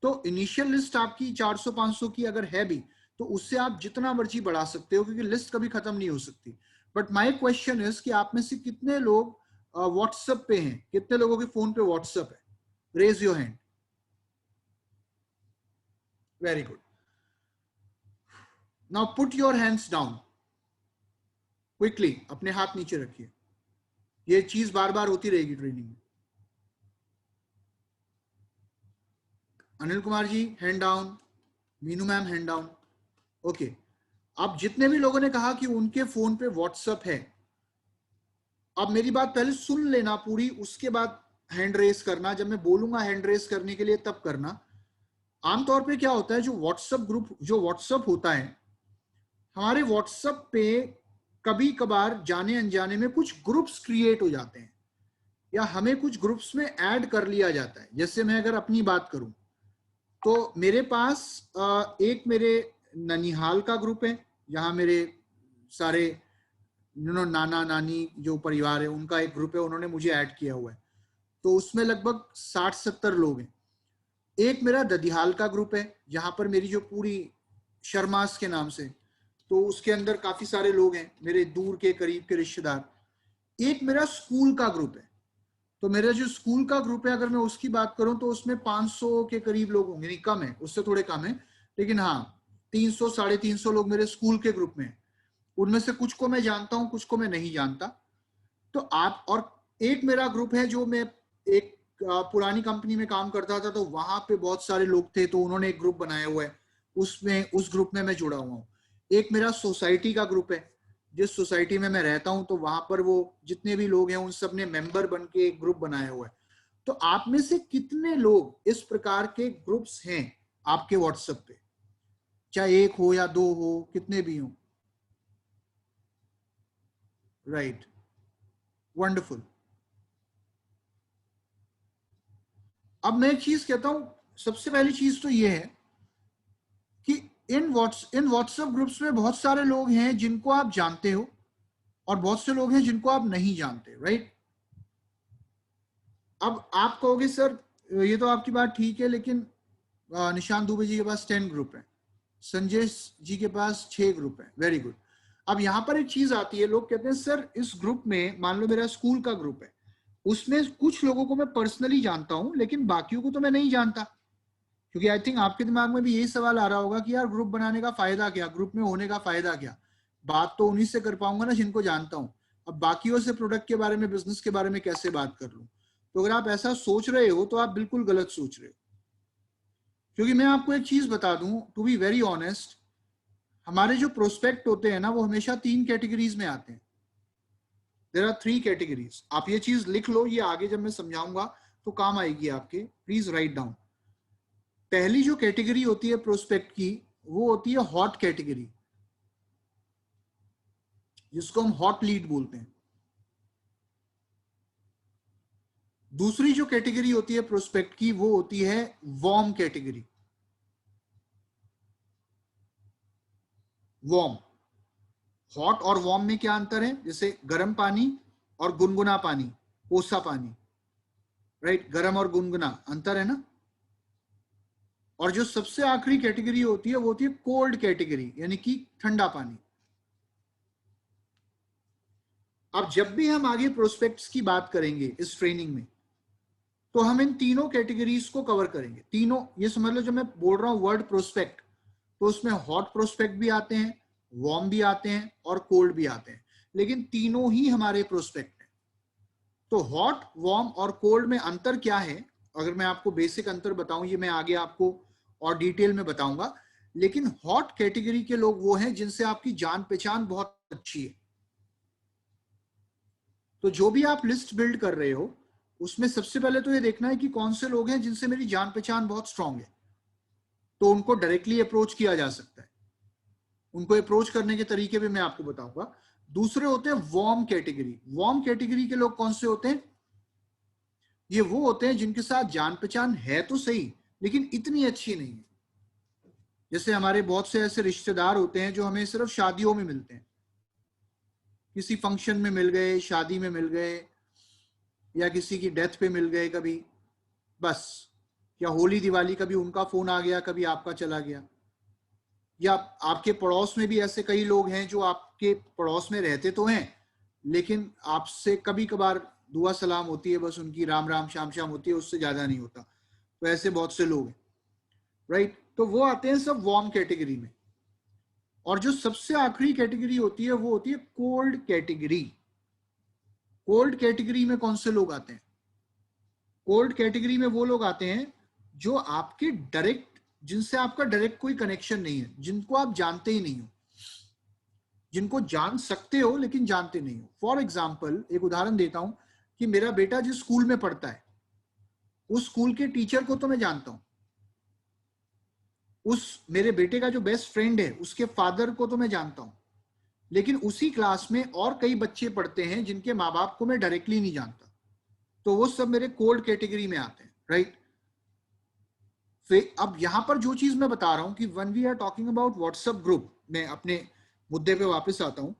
तो इनिशियल लिस्ट आपकी 400-500 की अगर है भी, तो उससे आप जितना मर्जी बढ़ा सकते हो, क्योंकि लिस्ट कभी खत्म नहीं हो सकती। बट माय क्वेश्चन इज कि आप में से कितने लोग व्हाट्सएप पे हैं, कितने लोगों के फोन पे व्हाट्सएप है? Raise your hand. Very good. Now put your hands down quickly, अपने हाथ नीचे रखिए। ये चीज बार बार होती रहेगी ट्रेनिंग में। Anil Kumar ji hand down, Meenu ma'am hand down. Okay, अब जितने भी लोगों ने कहा कि उनके फोन पे व्हाट्सएप है, अब मेरी बात पहले सुन लेना पूरी, उसके बाद हैंड रेस करना। जब मैं बोलूंगा हैंड रेस करने के लिए तब करना। आमतौर पे क्या होता है, जो व्हाट्सएप ग्रुप, जो व्हाट्सएप होता है, हमारे व्हाट्सएप पे कभी कभार जाने अनजाने में कुछ ग्रुप्स क्रिएट हो जाते हैं, या हमें कुछ ग्रुप्स में ऐड कर लिया जाता है। जैसे मैं अगर अपनी बात करूं, तो मेरे पास एक मेरे ननिहाल का ग्रुप है, जहां मेरे सारे नाना नानी जो परिवार है उनका एक ग्रुप है, उन्होंने मुझे ऐड किया हुआ है। तो उसमें लगभग 60-70 लोग हैं। एक मेरा ददिहाल का ग्रुप है, जहां पर मेरी जो पूरी शर्मास के नाम से, तो उसके अंदर काफी सारे लोग हैं, मेरे दूर के करीब के रिश्तेदार। एक मेरा स्कूल का ग्रुप है। तो मेरा जो स्कूल का ग्रुप है, अगर मैं उसकी बात करूं तो उसमें 500 के करीब लोग होंगे, नहीं कम है, उससे थोड़े कम है, लेकिन हाँ 300-350 लोग मेरे स्कूल के ग्रुप में हैं। उनमें से कुछ को मैं जानता हूं, कुछ को मैं नहीं जानता। तो आप, और एक मेरा ग्रुप है जो मैं एक पुरानी कंपनी में काम करता था, तो वहां पे बहुत सारे लोग थे, तो उन्होंने एक ग्रुप बनाया हुआ है, उसमें उस ग्रुप में मैं जुड़ा हुआ हूँ। एक मेरा सोसाइटी का ग्रुप है, जिस सोसाइटी में मैं रहता हूं, तो वहां पर वो जितने भी लोग हैं उन सब ने मेंबर बन के एक ग्रुप बनाया हुआ है। तो आप में से कितने लोग इस प्रकार के ग्रुप्स हैं आपके व्हाट्सएप पे, चाहे एक हो या दो हो, कितने भी हो? Right, wonderful. अब मैं एक चीज कहता हूं, सबसे पहली चीज तो ये है कि इन व्हाट्सएप ग्रुप्स में बहुत सारे लोग हैं जिनको आप जानते हो, और बहुत से लोग हैं जिनको आप नहीं जानते, राइट? अब आप कहोगे सर ये तो आपकी बात ठीक है, लेकिन निशांत दुबे जी के पास 10 ग्रुप है, संजय जी के पास 6 ग्रुप है। Very good. अब यहां पर एक चीज आती है, लोग कहते हैं सर इस ग्रुप में, मान लो मेरा स्कूल का ग्रुप है, उसमें कुछ लोगों को मैं पर्सनली जानता हूं, लेकिन बाकियों को तो मैं नहीं जानता। क्योंकि आई थिंक आपके दिमाग में भी यही सवाल आ रहा होगा कि यार ग्रुप बनाने का फायदा क्या, ग्रुप में होने का फायदा क्या? बात तो उन्हीं से कर पाऊंगा ना जिनको जानता हूं। अब बाकियों से प्रोडक्ट के बारे में, बिजनेस के बारे में कैसे बात कर लूं? तो अगर आप ऐसा सोच रहे हो तो आप बिल्कुल गलत सोच रहे हो। क्योंकि मैं आपको एक चीज बता दूं, टू बी वेरी ऑनेस्ट, हमारे जो प्रोस्पेक्ट होते हैं ना, वो हमेशा 3 कैटेगरीज में आते हैं। There are 3 categories. आप ये चीज लिख लो, ये आगे जब मैं समझाऊंगा तो काम आएगी आपके, प्लीज राइट डाउन। पहली जो कैटेगरी होती है प्रोस्पेक्ट की, वो होती है हॉट कैटेगरी, जिसको हम हॉट लीड बोलते हैं। दूसरी जो कैटेगरी होती है प्रोस्पेक्ट की, वो होती है वार्म कैटेगरी। वार्म, हॉट और वार्म में क्या अंतर है? जैसे गर्म पानी और गुनगुना पानी, कोसा पानी, राइट? गर्म और गुनगुना अंतर है ना। और जो सबसे आखिरी कैटेगरी होती है वो होती है कोल्ड कैटेगरी, यानी कि ठंडा पानी। अब जब भी हम आगे प्रोस्पेक्ट्स की बात करेंगे इस ट्रेनिंग में, तो हम इन तीनों कैटेगरीज को कवर करेंगे। तीनों, ये समझ लो, जब मैं बोल रहा हूं वर्ड प्रोस्पेक्ट, तो उसमें हॉट प्रोस्पेक्ट भी आते हैं, वार्म भी आते हैं और कोल्ड भी आते हैं, लेकिन तीनों ही हमारे प्रोस्पेक्ट हैं। तो हॉट, वार्म और कोल्ड में अंतर क्या है, अगर मैं आपको बेसिक अंतर बताऊं, ये मैं आगे आपको और डिटेल में बताऊंगा। लेकिन हॉट कैटेगरी के लोग वो हैं जिनसे आपकी जान पहचान बहुत अच्छी है। तो जो भी आप लिस्ट बिल्ड कर रहे हो, उसमें सबसे पहले तो ये देखना है कि कौन से लोग हैं जिनसे मेरी जान पहचान बहुत स्ट्रांग है, तो उनको डायरेक्टली अप्रोच किया जा सकता है। उनको अप्रोच करने के तरीके भी मैं आपको बताऊंगा। दूसरे होते हैं वार्म कैटेगरी। वार्म कैटेगरी के लोग कौन से होते हैं? ये वो होते हैं जिनके साथ जान पहचान है तो सही, लेकिन इतनी अच्छी नहीं है। जैसे हमारे बहुत से ऐसे रिश्तेदार होते हैं जो हमें सिर्फ शादियों में मिलते हैं, किसी फंक्शन में मिल गए, शादी में मिल गए, या किसी की डेथ पे मिल गए कभी, बस, या होली दिवाली कभी उनका फोन आ गया, कभी आपका चला गया। या आपके पड़ोस में भी ऐसे कई लोग हैं जो आपके पड़ोस में रहते तो हैं, लेकिन आपसे कभी कभार दुआ सलाम होती है, बस उनकी राम राम शाम शाम होती है, उससे ज्यादा नहीं होता। तो ऐसे बहुत से लोग हैं, राइट। तो वो आते हैं सब वार्म कैटेगरी में। और जो सबसे आखिरी कैटेगरी होती है वो होती है कोल्ड कैटेगरी। कोल्ड कैटेगरी में कौन से लोग आते हैं? कोल्ड कैटेगरी में वो लोग आते हैं जो आपके डायरेक्ट, जिनसे आपका डायरेक्ट कोई कनेक्शन नहीं है, जिनको आप जानते ही नहीं हो, जिनको जान सकते हो लेकिन जानते नहीं हो। फॉर एग्जाम्पल, एक उदाहरण देता हूं कि मेरा बेटा जिस स्कूल में पढ़ता है, उस स्कूल के टीचर को तो मैं जानता हूं, उस मेरे बेटे का जो बेस्ट फ्रेंड है उसके फादर को तो मैं जानता हूं, लेकिन उसी क्लास में और कई बच्चे पढ़ते हैं जिनके माँ बाप को मैं डायरेक्टली नहीं जानता, तो वो सब मेरे कोल्ड कैटेगरी में आते हैं, राइट। फिर अब यहां पर जो चीज मैं बता रहा हूं कि when we are talking about WhatsApp group, मैं अपने मुद्दे पे वापस आता हूं।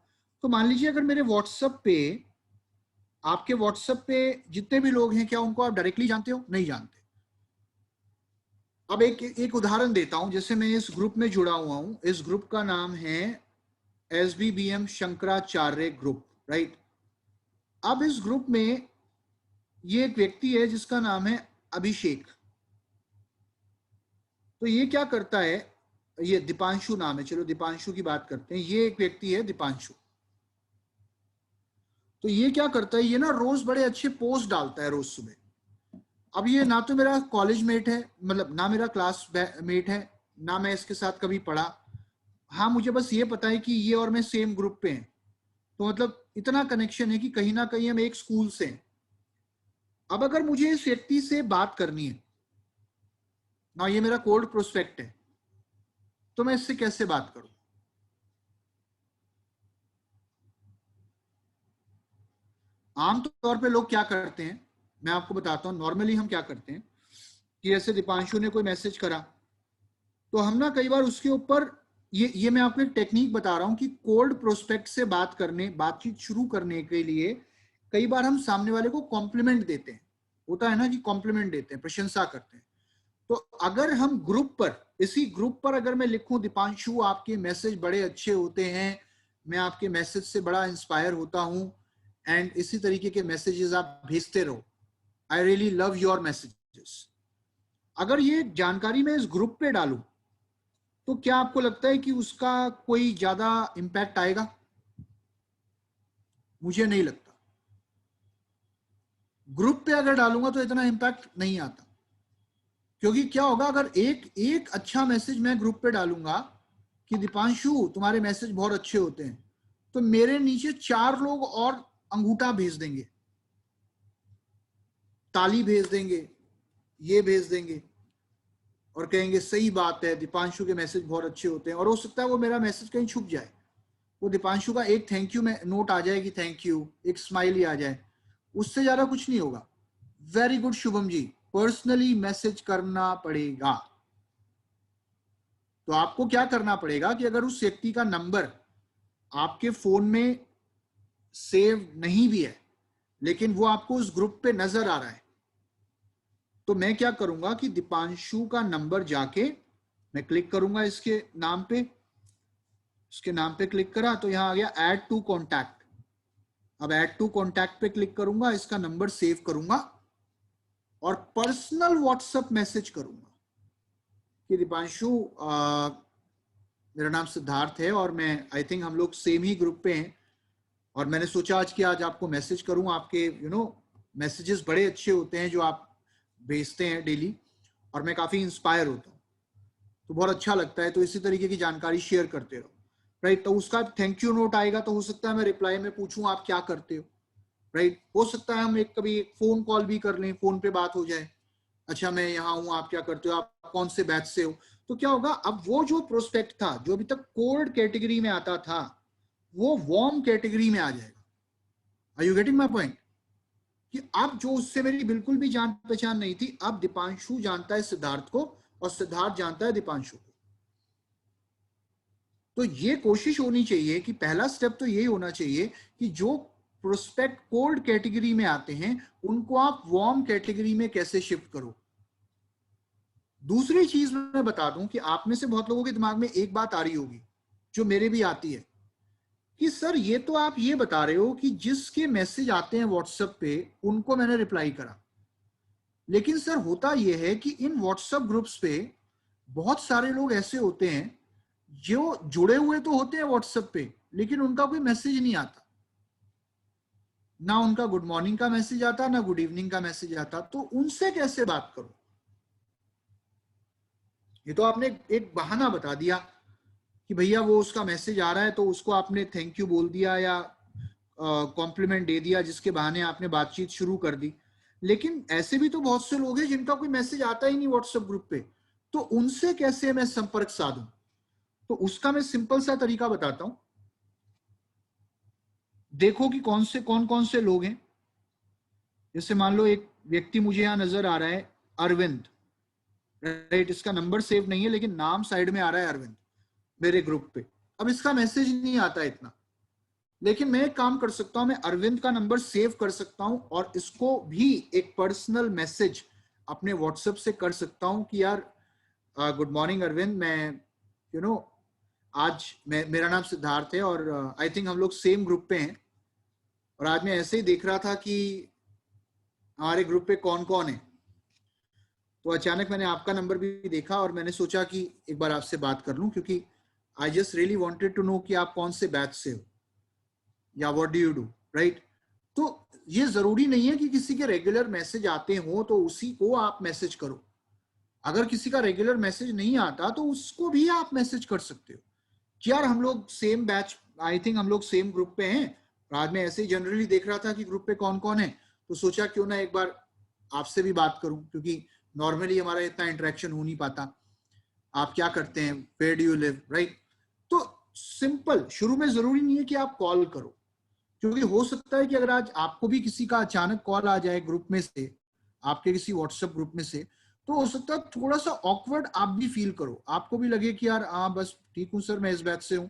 तो मान लीजिए अगर मेरे व्हाट्सएप पे, आपके व्हाट्सएप पे जितने भी लोग हैं, क्या उनको आप डायरेक्टली जानते हो? नहीं जानते। अब एक उदाहरण देता हूं, जैसे मैं इस ग्रुप में जुड़ा हुआ हूं, इस ग्रुप का नाम है SBBM शंकराचार्य ग्रुप, राइट। अब इस ग्रुप में ये एक व्यक्ति है जिसका नाम है अभिषेक। तो ये क्या करता है, ये दीपांशु नाम है, चलो दीपांशु की बात करते हैं। ये एक व्यक्ति है दीपांशु। तो ये क्या करता है, ये ना रोज बड़े अच्छे पोस्ट डालता है रोज सुबह। अब ये ना तो मेरा कॉलेज मेट है, मतलब ना मेरा क्लास मेट है, ना मैं इसके साथ कभी पढ़ा। हाँ, मुझे बस ये पता है कि ये और मैं सेम ग्रुप पे हैं, तो मतलब इतना कनेक्शन है कि कहीं ना कहीं हम एक स्कूल से हैं। अब अगर मुझे इस व्यक्ति से बात करनी है ना, ये मेरा कोल्ड प्रोस्पेक्ट है, तो मैं इससे कैसे बात करूं? आमतौर पे लोग क्या करते हैं, मैं आपको बताता हूं। नॉर्मली हम क्या करते हैं कि ऐसे दीपांशु ने कोई मैसेज करा, तो हम ना कई बार उसके ऊपर, ये मैं आपको एक टेक्निक बता रहा हूं कि कोल्ड प्रोस्पेक्ट से बातचीत शुरू करने के लिए कई बार हम सामने वाले को कॉम्प्लीमेंट देते हैं। होता है ना कि कॉम्प्लीमेंट देते हैं, प्रशंसा करते हैं। तो अगर हम ग्रुप पर, इसी ग्रुप पर अगर मैं लिखूं, दीपांशु आपके मैसेज बड़े अच्छे होते हैं, मैं आपके मैसेज से बड़ा इंस्पायर होता हूं, एंड इसी तरीके के मैसेजेस आप भेजते रहो, I really love your messages. अगर ये जानकारी मैं इस ग्रुप पे डालूं, तो क्या आपको लगता है कि उसका कोई ज्यादा इंपैक्ट आएगा? मुझे नहीं लगता। ग्रुप पे अगर डालूंगा तो इतना इंपैक्ट नहीं आता, क्योंकि क्या होगा, अगर एक एक अच्छा मैसेज मैं ग्रुप पे डालूंगा कि दीपांशु तुम्हारे मैसेज बहुत अच्छे होते हैं, तो मेरे नीचे 4 लोग और अंगूठा भेज देंगे, ताली भेज देंगे, ये भेज देंगे, और कहेंगे सही बात है, दीपांशु के मैसेज बहुत अच्छे होते हैं। और हो सकता है वो मेरा मैसेज कहीं छुप जाए, वो दीपांशु का एक थैंक यू में नोट आ जाए कि थैंक यू, एक स्माइल ही आ जाए, उससे ज्यादा कुछ नहीं होगा। Very good Shubham ji, personally message करना पड़ेगा। तो आपको क्या करना पड़ेगा कि अगर उस व्यक्ति का नंबर आपके फोन में सेव नहीं भी है, लेकिन वो आपको उस ग्रुप पे नजर आ रहा है, तो मैं क्या करूंगा कि दीपांशु का नंबर जाके मैं क्लिक करूंगा इसके नाम पे, इसके नाम पे क्लिक करा तो यहां आ गया ऐड टू कॉन्टैक्ट। अब ऐड टू कॉन्टैक्ट पे क्लिक करूंगा, इसका नंबर सेव करूंगा और पर्सनल व्हाट्सएप मैसेज करूंगा कि दीपांशु, मेरा नाम सिद्धार्थ है और मैं, आई थिंक हम लोग सेम ही ग्रुप पे हैं, और मैंने सोचा आज आपको मैसेज करूं। आपके मैसेजेस बड़े अच्छे होते हैं जो आप भेजते हैं डेली, और मैं काफी इंस्पायर होता हूं, तो बहुत अच्छा लगता है। तो इसी तरीके की जानकारी शेयर करते रहो, राइट। तो उसका थैंक यू नोट आएगा, तो हो सकता है मैं रिप्लाई में पूछूं आप क्या करते हो, राइट। हो सकता है हम कभी एक फोन कॉल भी कर लें, फोन पे बात हो जाए, अच्छा मैं यहाँ हूँ, आप क्या करते हो, आप कौन से बैच से हो। तो क्या होगा, अब वो जो प्रोस्पेक्ट था जो अभी तक कोल्ड कैटेगरी में आता था, वो वार्म कैटेगरी में आ जाएगा। Are you getting my point? कि अब जो उससे मेरी बिल्कुल भी जान पहचान नहीं थी, अब दीपांशु जानता है सिद्धार्थ को और सिद्धार्थ जानता है दीपांशु को। तो ये कोशिश होनी चाहिए कि पहला स्टेप तो यही होना चाहिए कि जो प्रोस्पेक्ट कोल्ड कैटेगरी में आते हैं उनको आप वार्म कैटेगरी में कैसे शिफ्ट करो। दूसरी चीज मैं बता दूं कि आप में से बहुत लोगों के दिमाग में एक बात आ रही होगी जो मेरे भी आती है कि सर ये तो आप ये बता रहे हो कि जिसके मैसेज आते हैं व्हाट्सएप पे उनको मैंने रिप्लाई करा, लेकिन सर होता यह है कि इन व्हाट्सएप ग्रुप्स पे बहुत सारे लोग ऐसे होते हैं जो जुड़े हुए तो होते हैं व्हाट्सएप पे, लेकिन उनका कोई मैसेज नहीं आता, ना उनका गुड मॉर्निंग का मैसेज आता ना गुड इवनिंग का मैसेज आता, तो उनसे कैसे बात करो। ये तो आपने एक बहाना बता दिया कि भैया वो उसका मैसेज आ रहा है तो उसको आपने थैंक यू बोल दिया या कॉम्प्लीमेंट दे दिया, जिसके बहाने आपने बातचीत शुरू कर दी। लेकिन ऐसे भी तो बहुत से लोग हैं जिनका कोई मैसेज आता ही नहीं व्हाट्सएप ग्रुप पे, तो उनसे कैसे मैं संपर्क साधूं। तो उसका मैं सिंपल सा तरीका बताता हूं। देखो कि कौन कौन से लोग हैं। जैसे मान लो एक व्यक्ति मुझे यहां नजर आ रहा है, अरविंद, राइट, इसका नंबर सेव नहीं है लेकिन नाम साइड में आ रहा है अरविंद मेरे ग्रुप पे। अब इसका मैसेज नहीं आता इतना, लेकिन मैं एक काम कर सकता हूं, मैं अरविंद का नंबर सेव कर सकता हूं और इसको भी एक पर्सनल मैसेज अपने व्हाट्सएप से कर सकता हूं कि यार गुड मॉर्निंग अरविंद, मैं आज मेरा नाम सिद्धार्थ है और आई थिंक हम लोग सेम ग्रुप पे हैं, और आज मैं ऐसे ही देख रहा था कि हमारे ग्रुप पे कौन कौन है, तो अचानक मैंने आपका नंबर भी देखा और मैंने सोचा कि एक बार आपसे बात कर लूं, क्योंकि I just really wanted to know कि आप कौन से बैच से हो या what do you do, right. तो ये जरूरी नहीं है कि किसी के रेगुलर मैसेज आते हो तो उसी को आप मैसेज करो। अगर किसी का रेगुलर मैसेज नहीं आता तो उसको भी आप मैसेज कर सकते हो कि यार हम लोग सेम बैच, आई थिंक हम लोग सेम ग्रुप पे हैं, और आज मैं ऐसे ही जनरली देख रहा था कि ग्रुप पे कौन कौन है, तो सोचा क्यों ना एक बार आपसे भी बात करूं, क्योंकि नॉर्मली हमारा इतना इंटरेक्शन हो नहीं पाता। आप क्या करते हैं, where do you live, right. तो सिंपल, शुरू में जरूरी नहीं है कि आप कॉल करो, क्योंकि हो सकता है कि अगर आज आपको भी किसी का अचानक कॉल आ जाए ग्रुप में से, आपके किसी व्हाट्सएप ग्रुप में से, तो हो सकता है थोड़ा सा ऑकवर्ड आप भी फील करो, आपको भी लगे कि यार हाँ बस ठीक हूँ सर, मैं इस बैच से हूँ।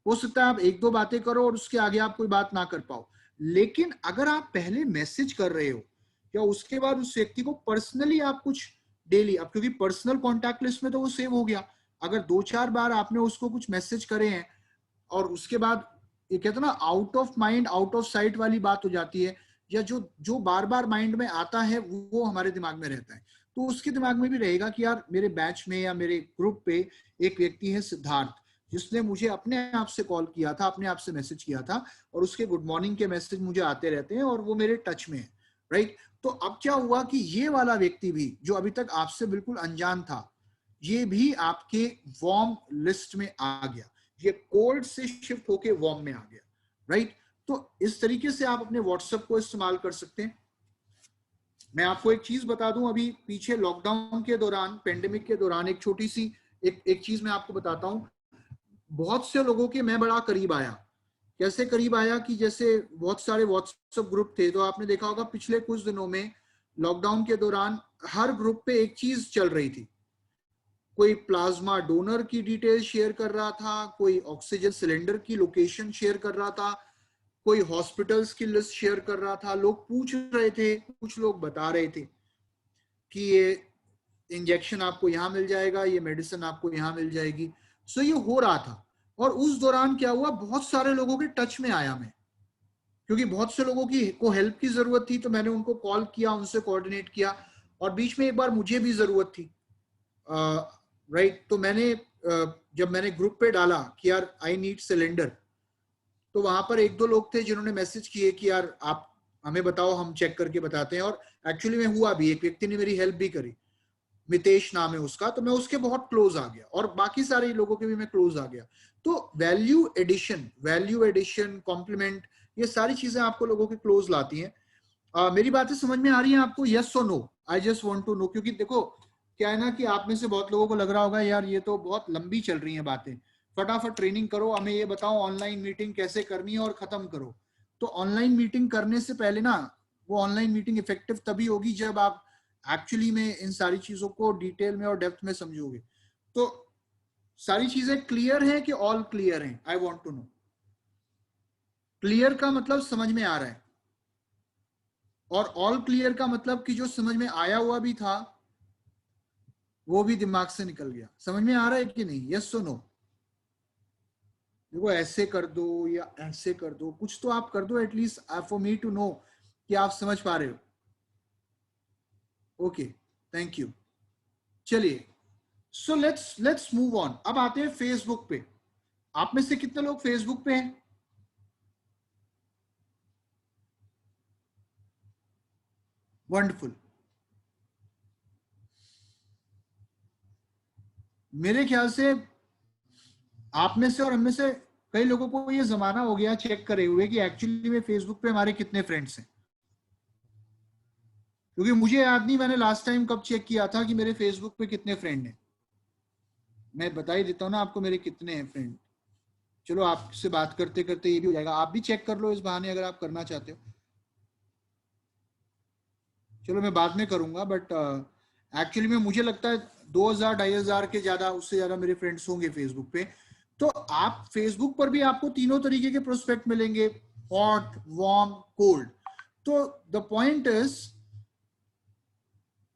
हो सकता है आप एक दो बातें करो और उसके आगे आप कोई बात ना कर पाओ, लेकिन अगर आप पहले मैसेज कर रहे हो या उसके बाद उस व्यक्ति को पर्सनली आप कुछ डेली, अब क्योंकि पर्सनल कॉन्टैक्ट लिस्ट में तो वो सेव हो गया, अगर 2-4 बार आपने उसको कुछ मैसेज करे हैं और उसके बाद ये कहते हैं ना out of mind out of site वाली बात हो जाती है, या जो जो बार बार माइंड में आता है वो हमारे दिमाग में रहता है, तो उसके दिमाग में भी रहेगा कि यार मेरे बैच में या मेरे ग्रुप पे एक व्यक्ति है सिद्धार्थ, जिसने मुझे अपने आप से कॉल किया था, अपने आप से मैसेज किया था, और उसके गुड मॉर्निंग के मैसेज मुझे आते रहते हैं और वो मेरे टच में है, राइट। तो अब क्या हुआ कि ये वाला व्यक्ति भी जो अभी तक आपसे बिल्कुल अनजान था, ये भी आपके वार्म लिस्ट में आ गया, ये कोल्ड से शिफ्ट होके वार्म में आ गया, राइट। तो इस तरीके से आप अपने व्हाट्सएप को इस्तेमाल कर सकते हैं। मैं आपको एक चीज बता दूं, अभी पीछे लॉकडाउन के दौरान, पेंडेमिक के दौरान एक छोटी सी एक चीज मैं आपको बताता हूं। बहुत से लोगों के मैं बड़ा करीब आया। कैसे करीब आया कि जैसे बहुत सारे व्हाट्सएप ग्रुप थे, तो आपने देखा होगा पिछले कुछ दिनों में लॉकडाउन के दौरान हर ग्रुप पे एक चीज चल रही थी, कोई प्लाज्मा डोनर की डिटेल शेयर कर रहा था, कोई ऑक्सीजन सिलेंडर की लोकेशन शेयर कर रहा था, कोई हॉस्पिटल्स की लिस्ट शेयर कर रहा था, लोग पूछ रहे थे, कुछ लोग बता रहे थे कि ये इंजेक्शन आपको यहाँ मिल जाएगा, ये मेडिसिन आपको यहाँ मिल जाएगी। सो ये हो रहा था, और उस दौरान क्या हुआ, बहुत सारे लोगों के टच में आया मैं, क्योंकि बहुत से लोगों की को हेल्प की जरूरत थी, तो मैंने उनको कॉल किया, उनसे कोऑर्डिनेट किया, और बीच में एक बार मुझे भी जरूरत थी, राइट। तो मैंने जब मैंने ग्रुप पे डाला कि यार आई नीड सिलेंडर, तो वहां पर एक दो लोग थे जिन्होंने मैसेज किए कि यार आप हमें बताओ, हम चेक करके बताते हैं, और एक्चुअली में हुआ भी, एक व्यक्ति ने मेरी हेल्प भी करी, मितेश नाम है उसका, तो मैं उसके बहुत क्लोज आ गया, और बाकी सारे लोगों के भी मैं क्लोज आ गया। तो वैल्यू एडिशन, कॉम्प्लीमेंट, ये सारी चीजें आपको लोगों के क्लोज लाती हैं। मेरी बातें समझ में आ रही हैं आपको, यस और no? I just want to know, क्योंकि देखो क्या है ना कि आप में से बहुत लोगों को लग रहा होगा यार ये तो बहुत लंबी चल रही हैं बातें, फटाफट ट्रेनिंग करो, हमें ये बताओ ऑनलाइन मीटिंग कैसे करनी है और खत्म करो। तो ऑनलाइन मीटिंग करने से पहले ना, वो ऑनलाइन मीटिंग इफेक्टिव तभी होगी जब आप एक्चुअली में इन सारी चीजों को डिटेल में और डेप्थ में समझोगे। तो सारी चीजें क्लियर हैं कि ऑल क्लियर हैं? I want to know. Clear का मतलब समझ में आ रहा है, और ऑल क्लियर का मतलब कि जो समझ में आया हुआ भी था वो भी दिमाग से निकल गया। समझ में आ रहा है कि नहीं? यस और नो? देखो ऐसे कर दो या ऐसे कर दो, कुछ तो आप कर दो at least for me to know कि आप समझ पा रहे हो। Okay, thank you. चलिए, सो लेट्स मूव ऑन। अब आते हैं फेसबुक पे। आप में से कितने लोग फेसबुक पे हैं? वंडरफुल। मेरे ख्याल से आप में से और हम में से कई लोगों को ये जमाना हो गया चेक करे हुए कि एक्चुअली में फेसबुक पे हमारे कितने फ्रेंड्स हैं। क्योंकि मुझे याद नहीं मैंने लास्ट टाइम कब चेक किया था कि मेरे फेसबुक पे कितने फ्रेंड हैं। मैं बता ही देता हूँ ना आपको मेरे कितने हैं फ्रेंड। चलो आपसे बात करते करते ये भी हो जाएगा, आप भी चेक कर लो इस बहाने अगर आप करना चाहते हो। चलो मैं बाद में करूंगा, बट एक्चुअली में मुझे लगता है 2000 2500 के ज्यादा, उससे ज्यादा मेरे फ्रेंड्स होंगे फेसबुक पे। तो आप फेसबुक पर भी आपको तीनों तरीके के प्रोस्पेक्ट मिलेंगे, हॉट, वार्म, कोल्ड। तो the point is,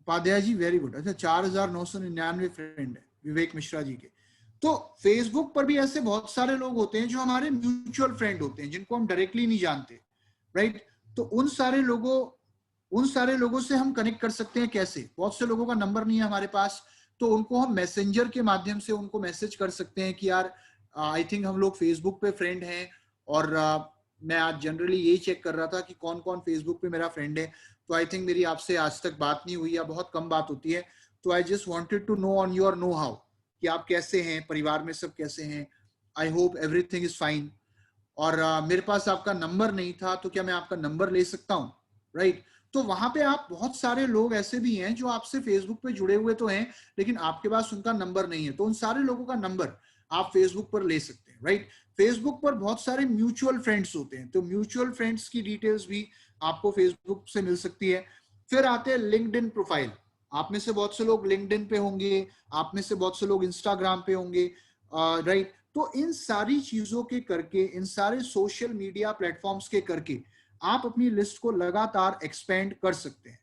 Upadhyay ji very good, अच्छा 4999 फ्रेंड है विवेक मिश्रा जी के। तो फेसबुक पर भी ऐसे बहुत सारे लोग होते हैं जो हमारे म्यूचुअल फ्रेंड होते हैं, जिनको हम डायरेक्टली नहीं जानते, राइट? तो उन सारे लोगों से हम कनेक्ट कर सकते हैं कैसे? बहुत से लोगों का नंबर नहीं है हमारे पास, तो उनको हम मैसेंजर के माध्यम से उनको मैसेज कर सकते हैं कि यार आई थिंक हम लोग फेसबुक पे फ्रेंड हैं, और मैं आज जनरली यही चेक कर रहा था कि कौन कौन फेसबुक पे मेरा फ्रेंड है। तो आई थिंक मेरी आपसे आज तक बात नहीं हुई या बहुत कम बात होती है, तो I just wanted to know on your know how कि आप कैसे हैं, परिवार में सब कैसे हैं। I hope everything is fine. और मेरे पास आपका नंबर नहीं था, तो क्या मैं आपका नंबर ले सकता हूँ? राइट? तो वहां पे आप, बहुत सारे लोग ऐसे भी हैं जो आपसे फेसबुक पे जुड़े हुए तो हैं, लेकिन आपके पास उनका नंबर नहीं है, तो उन सारे लोगों का नंबर आप फेसबुक पर ले सकते हैं, राइट? फेसबुक पर बहुत सारे म्यूचुअल फ्रेंड्स होते हैं, तो म्यूचुअल फ्रेंड्स की डिटेल्स भी आपको फेसबुक से मिल सकती है। फिर आते हैं लिंक्डइन प्रोफाइल। आप में से बहुत से लोग लिंक्डइन पे होंगे, आप में से बहुत से लोग इंस्टाग्राम पे होंगे, राइट? तो इन सारी चीजों के करके, इन सारे सोशल मीडिया प्लेटफॉर्म्स के करके आप अपनी लिस्ट को लगातार एक्सपेंड कर सकते हैं।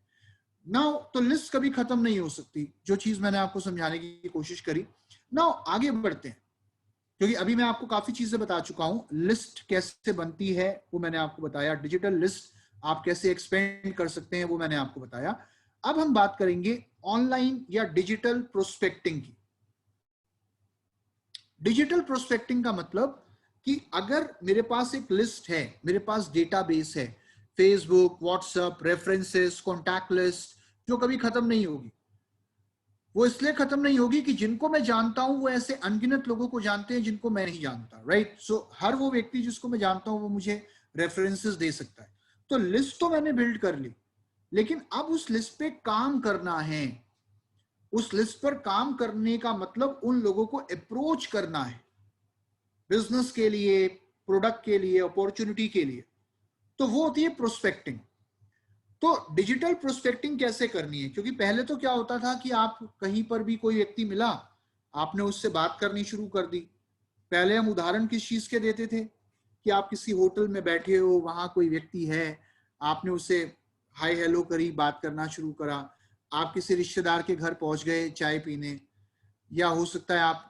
नाउ तो लिस्ट कभी खत्म नहीं हो सकती, जो चीज मैंने आपको समझाने की कोशिश करी। नाउ आगे बढ़ते हैं, क्योंकि अभी मैं आपको काफी चीजें बता चुका हूं। लिस्ट कैसे बनती है वो मैंने आपको बताया, डिजिटल लिस्ट आप कैसे एक्सपेंड कर सकते हैं वो मैंने आपको बताया। अब हम बात करेंगे ऑनलाइन या डिजिटल प्रोस्पेक्टिंग की। डिजिटल प्रोस्पेक्टिंग का मतलब कि अगर मेरे पास एक लिस्ट है, मेरे पास डेटाबेस है, Facebook, WhatsApp, references, contact list, जो कभी खत्म नहीं होगी। वो इसलिए खत्म नहीं होगी कि जिनको मैं जानता हूं वो ऐसे अनगिनत लोगों को जानते हैं जिनको मैं नहीं जानता, राइट? सो हर वो व्यक्ति जिसको मैं जानता हूं वो मुझे रेफरेंसेस दे सकता है। तो लिस्ट तो मैंने बिल्ड कर ली, लेकिन अब उस लिस्ट पे काम करना है। उस लिस्ट पर काम करने का मतलब उन लोगों को अप्रोच करना है, बिजनेस के लिए, प्रोडक्ट के लिए, अपॉर्चुनिटी के लिए। तो वो होती है प्रोस्पेक्टिंग। तो डिजिटल प्रोस्पेक्टिंग कैसे करनी है? क्योंकि पहले तो क्या होता था कि आप कहीं पर भी कोई व्यक्ति मिला, आपने उससे बात करनी शुरू कर दी। पहले हम उदाहरण किस चीज के देते थे कि आप किसी होटल में बैठे हो, वहां कोई व्यक्ति है, आपने उससे हाय हेलो करी, बात करना शुरू करा। आप किसी रिश्तेदार के घर पहुंच गए चाय पीने, या हो सकता है आप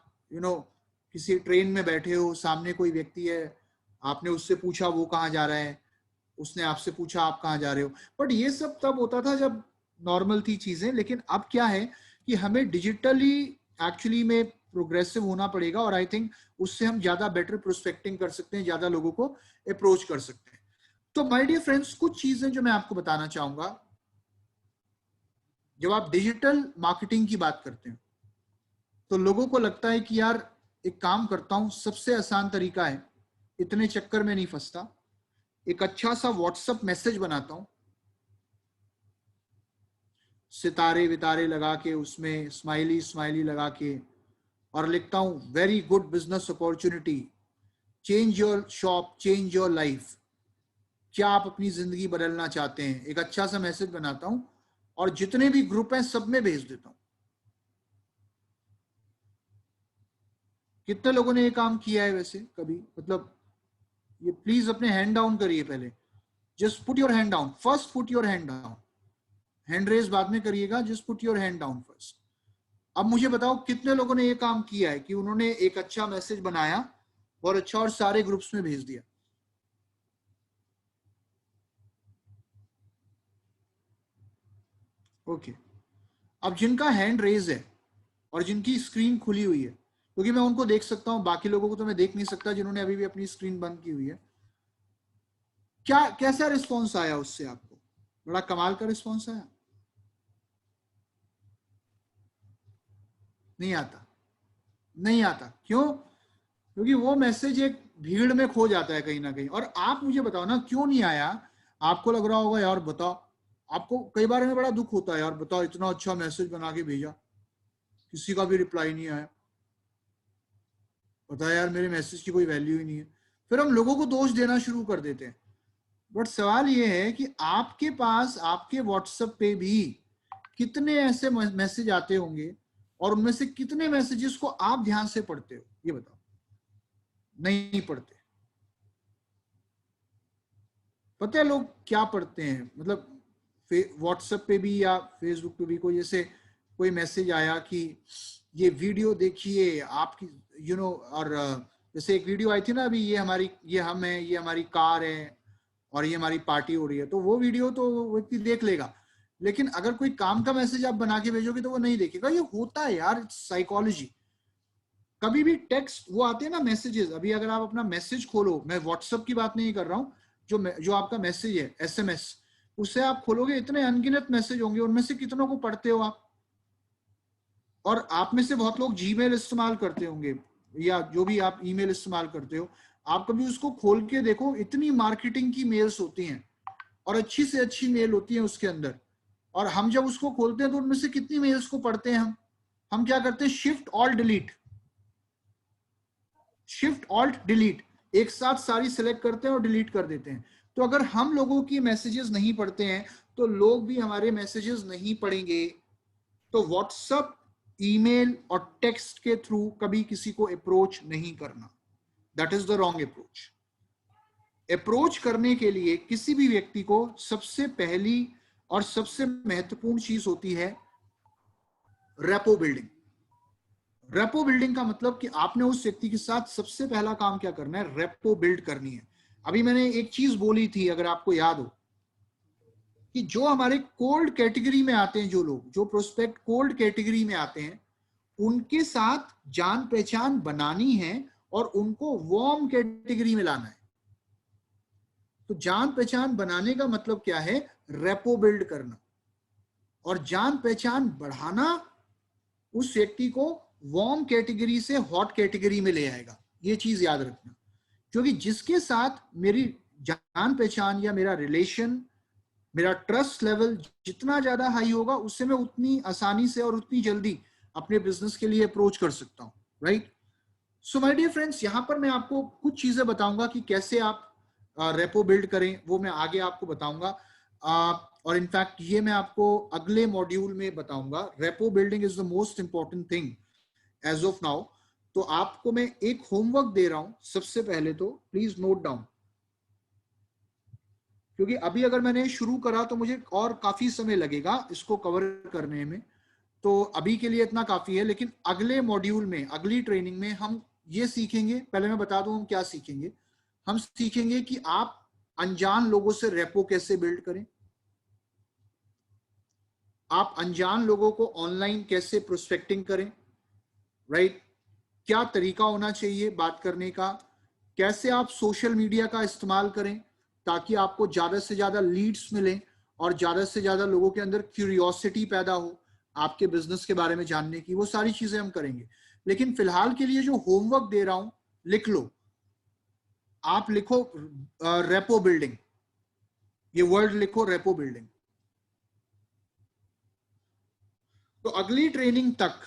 किसी ट्रेन में बैठे हो, सामने कोई व्यक्ति है, आपने उससे पूछा वो कहाँ जा रहा है, उसने आपसे पूछा आप कहाँ जा रहे हो। बट ये सब तब होता था जब नॉर्मल थी चीजें, लेकिन अब क्या है कि हमें डिजिटली एक्चुअली में प्रोग्रेसिव होना पड़ेगा, और आई थिंक उससे हम ज्यादा बेटर प्रोस्पेक्टिंग कर सकते हैं, ज्यादा लोगों को अप्रोच कर सकते हैं। तो माय डियर फ्रेंड्स, कुछ चीजें जो मैं आपको बताना चाहूंगा। जब आप डिजिटल मार्केटिंग की बात करते हैं तो लोगों को लगता है कि यार एक काम करता हूं, सबसे आसान तरीका है, इतने चक्कर में नहीं फंसता, एक अच्छा सा व्हाट्सएप मैसेज बनाता हूं, सितारे वितारे लगा के, उसमें स्माइली स्माइली लगा के, और लिखता हूं very good business opportunity, change your shop, change your life. क्या आप अपनी जिंदगी बदलना चाहते हैं? एक अच्छा सा मैसेज बनाता हूं और जितने भी ग्रुप हैं सब में भेज देता हूं। कितने लोगों ने ये काम किया है वैसे कभी? मतलब ये प्लीज अपने हैंड डाउन करिए पहले, just put your hand down first, put your hand down, hand raise बाद में करिएगा, just put your hand down first. अब मुझे बताओ कितने लोगों ने ये काम किया है कि उन्होंने एक अच्छा मैसेज बनाया और अच्छा और सारे ग्रुप्स में भेज दिया। ओके, अब जिनका हैंड रेज है और जिनकी स्क्रीन खुली हुई है, क्योंकि मैं उनको देख सकता हूं, बाकी लोगों को तो मैं देख नहीं सकता जिन्होंने अभी भी अपनी स्क्रीन बंद की हुई है, क्या कैसा रिस्पॉन्स आया उससे आपको? बड़ा कमाल का रिस्पॉन्स आया? नहीं आता, नहीं आता। क्यों? क्योंकि वो मैसेज एक भीड़ में खो जाता है कहीं ना कहीं। और आप मुझे बताओ ना क्यों नहीं आया? आपको लग रहा होगा यार बताओ, आपको कई बार में बड़ा दुख होता है यार, बताओ इतना अच्छा मैसेज बना के भेजा, किसी का भी रिप्लाई नहीं आया, पता है यार मेरे मैसेज की कोई वैल्यू ही नहीं है। फिर हम लोगों को दोष देना शुरू कर देते हैं। बट सवाल ये है कि आपके पास आपके व्हाट्सएप पे भी कितने ऐसे मैसेज आते होंगे और उनमें से कितने मैसेजेस को आप ध्यान से पढ़ते हो? ये बताओ। नहीं पढ़ते। पता है लोग क्या पढ़ते हैं? मतलब व्हाट्सएप पे भी या फेसबुक पे भी कोई जैसे कोई मैसेज आया कि ये वीडियो देखिए आपकी और जैसे एक वीडियो आई थी ना अभी, ये हम है, ये हमारी कार है और ये हमारी पार्टी हो रही है, तो वो वीडियो तो व्यक्ति देख लेगा, लेकिन अगर कोई काम का मैसेज आप बना के भेजोगे तो वो नहीं देखेगा। ये होता है यार, साइकोलॉजी। कभी भी टेक्स्ट वो आते हैं ना मैसेजेस, अभी अगर आप अपना मैसेज खोलो, मैं व्हाट्सएप की बात नहीं कर रहा हूँ, जो आपका मैसेज है एसएमएस, उससे आप खोलोगे इतने अनगिनत मैसेज होंगे, उनमें से कितनों को पढ़ते हो आप? और आप में से बहुत लोग जीमेल इस्तेमाल करते होंगे या जो भी आप ईमेल इस्तेमाल करते हो, आप कभी उसको खोल के देखो, इतनी मार्केटिंग की मेल्स होती हैं और अच्छी से अच्छी मेल होती है उसके अंदर, और हम जब उसको खोलते हैं तो उनमें से कितनी मेल्स को पढ़ते हैं हम क्या करते हैं? Shift alt delete, shift alt delete, एक साथ सारी सिलेक्ट करते हैं और डिलीट कर देते हैं। तो अगर हम लोगों की मैसेजेस नहीं पढ़ते हैं तो लोग भी हमारे मैसेजेस नहीं पढ़ेंगे। तो व्हाट्सएप, ईमेल और टेक्स्ट के थ्रू कभी किसी को अप्रोच नहीं करना, that is the wrong approach. Approach करने के लिए किसी भी व्यक्ति को सबसे पहली और सबसे महत्वपूर्ण चीज होती है रेपो बिल्डिंग। रेपो बिल्डिंग का मतलब कि आपने उस व्यक्ति के साथ सबसे पहला काम क्या करना है? रेपो बिल्ड करनी है। अभी मैंने एक चीज बोली थी, अगर आपको याद हो, कि जो हमारे कोल्ड कैटेगरी में आते हैं, जो लोग, जो प्रोस्पेक्ट कोल्ड कैटेगरी में आते हैं, उनके साथ जान पहचान बनानी है और उनको वार्म कैटेगरी में लाना है। तो जान पहचान बनाने का मतलब क्या है? रेपो बिल्ड करना। और जान पहचान बढ़ाना उस व्यक्ति को वार्म कैटेगरी से हॉट कैटेगरी में ले आएगा। ये चीज याद रखना, क्योंकि जिसके साथ मेरी जान पहचान या मेरा रिलेशन, मेरा ट्रस्ट लेवल जितना ज्यादा हाई होगा, उससे मैं उतनी आसानी से और उतनी जल्दी अपने बिजनेस के लिए अप्रोच कर सकता हूं, right? So my dear friends, यहां पर मैं आपको कुछ चीजें बताऊंगा कि कैसे आप रेपो बिल्ड करें, वो मैं आगे आपको बताऊंगा। और इनफैक्ट ये मैं आपको अगले मॉड्यूल में बताऊंगा। Repo building is the most important thing as of now. तो आपको मैं एक होमवर्क दे रहा हूं। सबसे पहले तो प्लीज नोट डाउन, क्योंकि अभी अगर मैंने शुरू करा तो मुझे और काफी समय लगेगा इसको कवर करने में, तो अभी के लिए इतना काफी है। लेकिन अगले मॉड्यूल में, अगली ट्रेनिंग में हम ये सीखेंगे, पहले मैं बता दूं हम क्या सीखेंगे। हम सीखेंगे कि आप अनजान लोगों से रेपो कैसे बिल्ड करें, आप अनजान लोगों को ऑनलाइन कैसे प्रोस्पेक्टिंग करें, राइट? क्या तरीका होना चाहिए बात करने का, कैसे आप सोशल मीडिया का इस्तेमाल करें ताकि आपको ज्यादा से ज्यादा लीड्स मिलें और ज्यादा से ज्यादा लोगों के अंदर क्यूरियोसिटी पैदा हो आपके बिजनेस के बारे में जानने की। वो सारी चीजें हम करेंगे। लेकिन फिलहाल के लिए जो होमवर्क दे रहा हूं, लिख लो। आप लिखो रेपो बिल्डिंग, ये वर्ड लिखो, रेपो बिल्डिंग। तो अगली ट्रेनिंग तक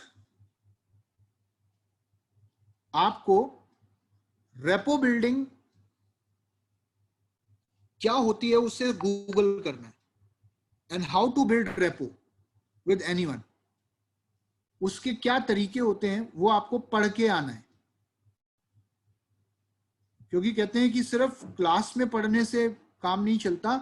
आपको रेपो बिल्डिंग क्या होती है उससे गूगल करना है, and how to build repo with anyone, उसके क्या तरीके होते हैं वो आपको पढ़ के आना है। क्योंकि कहते हैं कि सिर्फ क्लास में पढ़ने से काम नहीं चलता,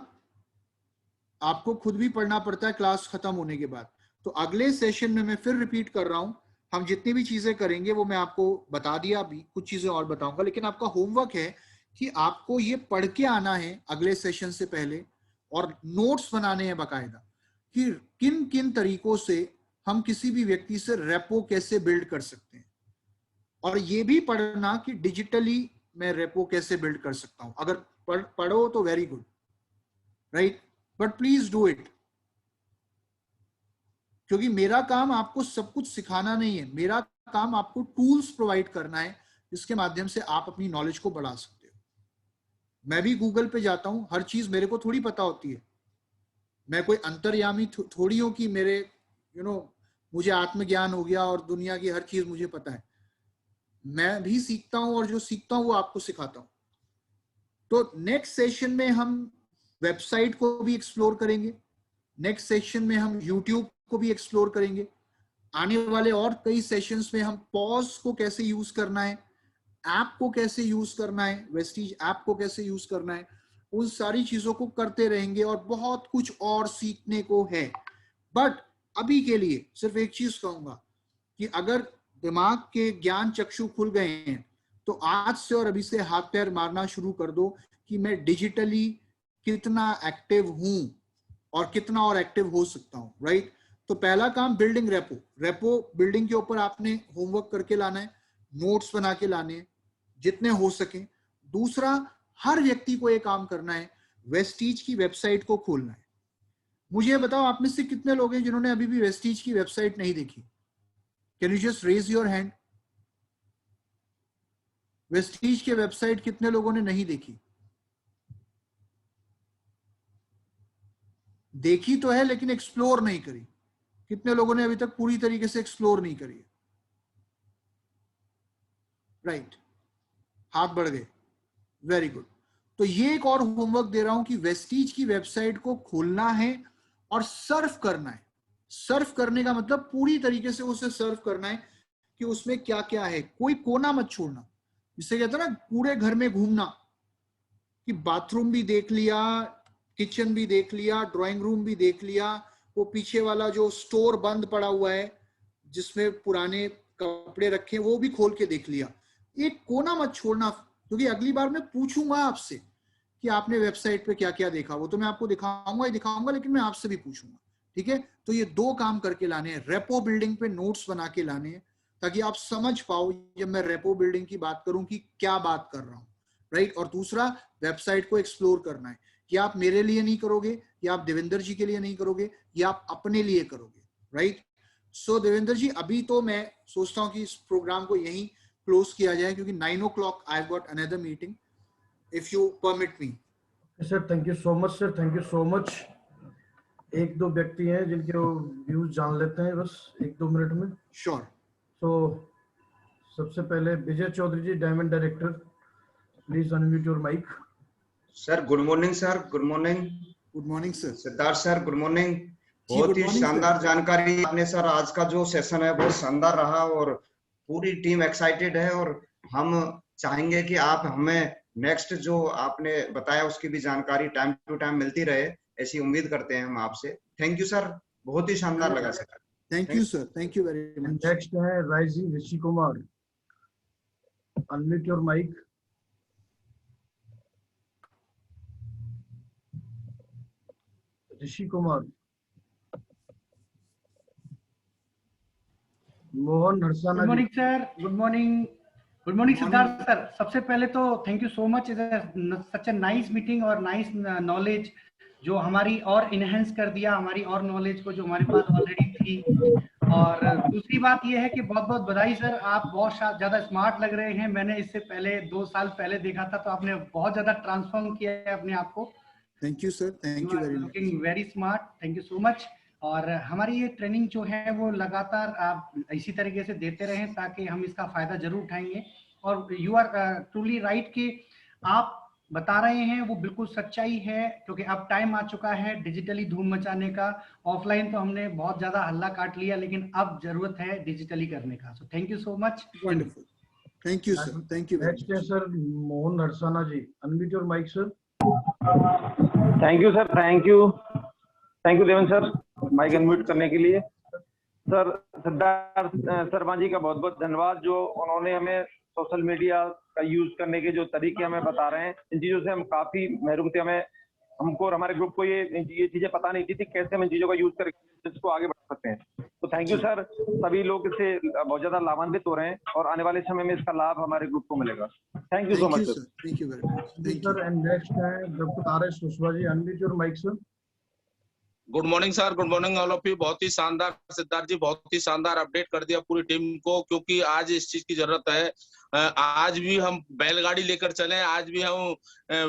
आपको खुद भी पढ़ना पड़ता है क्लास खत्म होने के बाद। तो अगले सेशन में मैं फिर रिपीट कर रहा हूं, हम जितनी भी चीजें करेंगे वो मैं आपको बता दिया, अभी कुछ चीजें और बताऊंगा, लेकिन आपका होमवर्क है कि आपको ये पढ़ के आना है अगले सेशन से पहले, और नोट्स बनाने हैं बाकायदा कि किन किन तरीकों से हम किसी भी व्यक्ति से रेपो कैसे बिल्ड कर सकते हैं, और ये भी पढ़ना कि डिजिटली मैं रेपो कैसे बिल्ड कर सकता हूं। अगर पढ़ो तो very good, right, but please do it, क्योंकि मेरा काम आपको सब कुछ सिखाना नहीं है, मेरा काम आपको टूल्स प्रोवाइड करना है जिसके माध्यम से आप अपनी नॉलेज को बढ़ा सकते हो। मैं भी गूगल पे जाता हूं, हर चीज मेरे को थोड़ी पता होती है, मैं कोई अंतर्यामी थोड़ी हूं कि मेरे मुझे आत्मज्ञान हो गया और दुनिया की हर चीज मुझे पता है। मैं भी सीखता हूं और जो सीखता हूं वो आपको सिखाता हूं। तो नेक्स्ट सेशन में हम वेबसाइट को भी एक्सप्लोर करेंगे, नेक्स्ट सेशन में हम यूट्यूब को भी एक्सप्लोर करेंगे, आने वाले और कई सेशंस में हम पॉज को कैसे यूज करना है, ऐप को कैसे यूज करना है, वेस्टीज ऐप को कैसे यूज करना है, उन सारी चीजों को करते रहेंगे और बहुत कुछ और सीखने को है। बट अभी के लिए सिर्फ एक चीज कहूंगा कि अगर दिमाग के ज्ञान चक्षु खुल गए हैं तो आज से और अभी से हाथ पैर मारना शुरू कर दो कि मैं डिजिटली कितना एक्टिव हूं और कितना और एक्टिव हो सकता हूं, राइट। तो पहला काम बिल्डिंग रेपो बिल्डिंग के ऊपर आपने होमवर्क करके लाना है, नोट्स बना के लाने हैं जितने हो सके। दूसरा, हर व्यक्ति को यह काम करना है, वेस्टीज की वेबसाइट को खोलना है। मुझे बताओ आप में से कितने लोग हैं जिन्होंने अभी भी वेस्टीज की वेबसाइट नहीं देखी? Can you just raise your hand. Vestige की वेबसाइट कितने लोगों ने नहीं देखी? देखी तो है लेकिन एक्सप्लोर नहीं करी। कितने लोगों ने अभी तक पूरी तरीके से एक्सप्लोर नहीं करी? राइट, हाथ बढ़ गए, वेरी गुड। तो ये एक और होमवर्क दे रहा हूं कि वेस्टीज की वेबसाइट को खोलना है और सर्फ करना है। सर्फ करने का मतलब पूरी तरीके से उसे सर्फ करना है कि उसमें क्या क्या है, कोई कोना मत छोड़ना। जिससे कहते हैं ना पूरे घर में घूमना, कि बाथरूम भी देख लिया, किचन भी देख लिया, ड्राइंग रूम भी देख लिया, वो पीछे वाला जो स्टोर बंद पड़ा हुआ है जिसमें पुराने कपड़े रखे वो भी खोल के देख लिया। एक कोना मत छोड़ना, क्योंकि अगली बार मैं पूछूंगा आपसे कि आपने वेबसाइट पे क्या क्या देखा। वो तो मैं आपको दिखाऊंगा ही दिखाऊंगा, लेकिन मैं आपसे भी पूछूंगा, ठीक है। तो ये दो काम करके लाने हैं, रेपो बिल्डिंग पे नोट्स बना के लाने हैं, ताकि आप समझ पाओ जब मैं रेपो बिल्डिंग की बात करूं कि क्या बात कर रहा हूं, राइट। और दूसरा, वेबसाइट को एक्सप्लोर करना है कि आप मेरे लिए नहीं करोगे, या आप देवेंद्र जी के लिए नहीं करोगे, या आप अपने लिए करोगे, राइट। सो देवेंद्र जी, अभी तो मैं सोचता हूं कि इस प्रोग्राम को यहीं क्लोज किया जाए, क्योंकि 9 o'clock I have got another meeting, if you permit me. Sir thank you so much sir, thank you so much. एक दो व्यक्ति हैं जिनके व्यूज जान लेते हैं बस 1-2 मिनट में। श्योर। तो सबसे पहले Vijay Chaudhary ji, diamond director, please unmute your mic. Sir good morning sir. Good morning. Good morning sir. Siddharth sir good morning. जी, बहुत good ही morning, शानदार sir. जानकारी आपने सर, आज का जो सेशन है बहुत शानदार रहा और पूरी टीम एक्साइटेड है, और हम चाहेंगे कि आप हमें नेक्स्ट जो आपने बताया उसकी भी जानकारी टाइम टू टाइम मिलती रहे, ऐसी उम्मीद करते हैं हम आपसे। थैंक यू सर, बहुत ही शानदार लगा sir. Thank you sir, thank you very much. Next है राइजी Rishi Kumar, unmute your mic. Rishi Kumar. Mohan Harsana good ji. Morning sir. Good morning. Good morning Siddharth sir. सबसे पहले तो thank you so much, such a nice meeting और नाइस नॉलेज जो हमारी और इनहेंस कर दिया, हमारी और नॉलेज को जो हमारे पास ऑलरेडी थी। और दूसरी बात यह है कि बहुत बहुत बधाई सर, आप बहुत ज्यादा स्मार्ट लग रहे हैं। मैंने इससे पहले 2 साल पहले देखा था, तो आपने बहुत ज्यादा ट्रांसफॉर्म किया है अपने आप को। Thank you sir, thank you very much. Looking very smart, thank you so much. और हमारी ये ट्रेनिंग जो है वो लगातार आप इसी तरीके से देते रहें ताकि हम इसका फायदा जरूर उठाएंगे। और यू आर ट्रूली राइट कि आप बता रहे हैं वो बिल्कुल सच्चाई है, क्योंकि अब टाइम आ चुका है डिजिटली धूम मचाने का। ऑफलाइन तो हमने बहुत ज्यादा हल्ला काट लिया, लेकिन अब जरूरत है डिजिटली करने का। So thank you so much. Wonderful, thank you sir, thank you. Next है sir Mohan Narsana ji, unmute your mic sir. Thank you sir, thank you Devan sir, mic unmute करने के लिए। सर सिद्धार्थ शर्मा जी का बहुत बहुत धन्यवाद, जो उन्होंने हमें सोशल मीडिया का यूज करने के जो तरीके हमें बता रहे हैं, इन चीजों से हम काफी महरूम थे। हमको और हमारे ग्रुप को ये चीजें पता नहीं थी कैसे हम इन चीजों का यूज करके इसको आगे बढ़ा सकते हैं। तो थैंक यू सर, सभी लोग इससे बहुत ज्यादा लाभान्वित हो रहे हैं और आने वाले समय में इसका लाभ हमारे ग्रुप को मिलेगा। Thank you so much sir. Thank you very much sir. And next है doctor R S. Kushwaha ji, unmute your mic sir. Good morning sir, good morning all of you. बहुत ही शानदार सिद्धार्थ जी, बहुत ही शानदार अपडेट कर दिया पूरी टीम को, क्योंकि आज इस चीज की जरूरत है। आज भी हम बैलगाड़ी लेकर चले, आज भी हम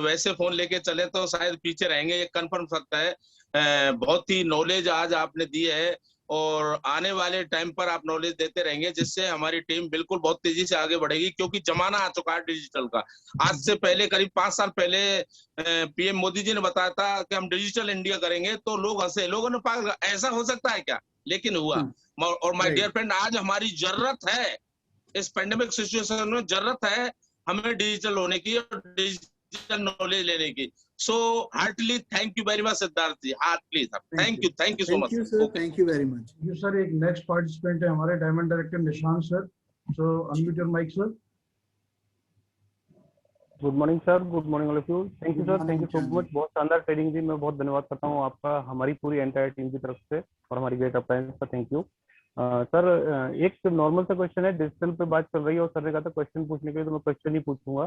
वैसे फोन लेके चले तो शायद पीछे रहेंगे, ये कंफर्म सकता है। बहुत ही नॉलेज आज आपने दी है और आने वाले टाइम पर आप नॉलेज देते रहेंगे, जिससे हमारी टीम बिल्कुल बहुत तेजी से आगे बढ़ेगी, क्योंकि जमाना आ चुका है डिजिटल का। आज से पहले करीब 5 साल पहले पीएम मोदी जी ने बताया था कि हम डिजिटल इंडिया करेंगे, तो लोग हंसे, लोगों ने पागल, ऐसा हो सकता है क्या? लेकिन हुआ। और माय डियर फ्रेंड, आज हमारी जरूरत है, इस पेंडेमिक सिचुएशन में जरूरत है हमें डिजिटल होने की और डिजिटल नॉलेज लेने की। So heartly thank you very much Siddharth ji, heartly sir, thank you so much sir. Thank you very much. You sir. एक नेक्स्ट पार्टिसिपेंट है हमारे diamond director Nishant sir, so unmute your mic sir. Good morning sir, good morning all of you. Thank you sir, thank you so much. बहुत शानदार training दी, मैं बहुत धन्यवाद करता हूँ आपका, हमारी पूरी एंटायर टीम की तरफ से और हमारी ग्रेट अप्लायंस का थैंक यू। सर एक नॉर्मल सा क्वेश्चन है, डिजिटल पे बात चल रही है और सर ने कहा था क्वेश्चन पूछने के लिए, तो मैं क्वेश्चन ही पूछूंगा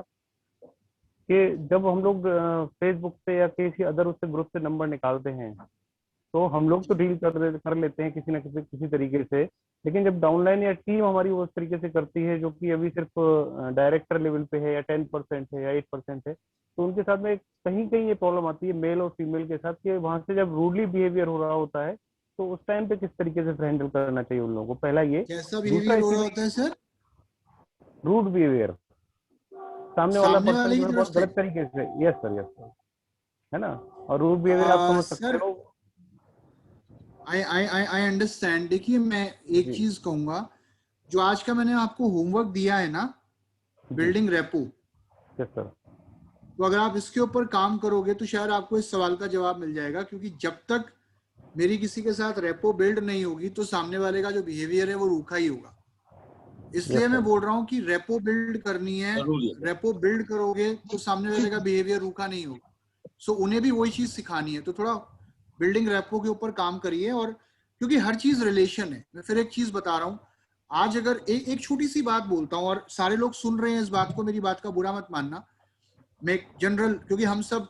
कि जब हम लोग फेसबुक से या किसी अदर उससे ग्रुप से नंबर निकालते हैं तो हम लोग तो डील कर लेते हैं किसी ना किसी तरीके से, लेकिन जब डाउनलाइन या टीम हमारी उस तरीके से करती है जो कि अभी सिर्फ डायरेक्टर लेवल पे है या 10% है या 8% है, तो उनके साथ में कहीं कहीं ये प्रॉब्लम आती है मेल और फीमेल के साथ कि वहां से जब रूडली बिहेवियर हो रहा होता है तो उस टाइम पे किस तरीके से हैंडल करना चाहिए उन लोगों को। पहला ये, कैसा बिहेवियर हो रहा होता है सर? रूड बिहेवियर, सामने वाला पर्सन जो है बहुत गलत तरीके से, यस सर, है ना, और रूड बिहेवियर आप समझ सकते हो। I understand. देखिए मैं एक चीज कहूंगा, जो आज का मैंने आपको होमवर्क दिया है ना, बिल्डिंग रेपो, यस सर, तो अगर आप इसके ऊपर काम करोगे तो शायद आपको इस सवाल का जवाब मिल जाएगा, क्योंकि जब तक मेरी किसी के साथ रेपो बिल्ड नहीं होगी तो सामने वाले का जो बिहेवियर है वो रूखा ही होगा। इसलिए मैं बोल रहा हूँ कि रेपो बिल्ड करनी है, रेपो बिल्ड करोगे तो सामने वाले का बिहेवियर रूखा नहीं होगा। सो उन्हें भी वही चीज सिखानी है, तो थोड़ा बिल्डिंग रेपो के ऊपर काम करिए। और क्योंकि हर चीज रिलेशन है। मैं फिर एक चीज बता रहा हूँ, आज अगर एक छोटी सी बात बोलता हूँ और सारे लोग सुन रहे हैं इस बात को, मेरी बात का बुरा मत मानना, मैं जनरल, क्योंकि हम सब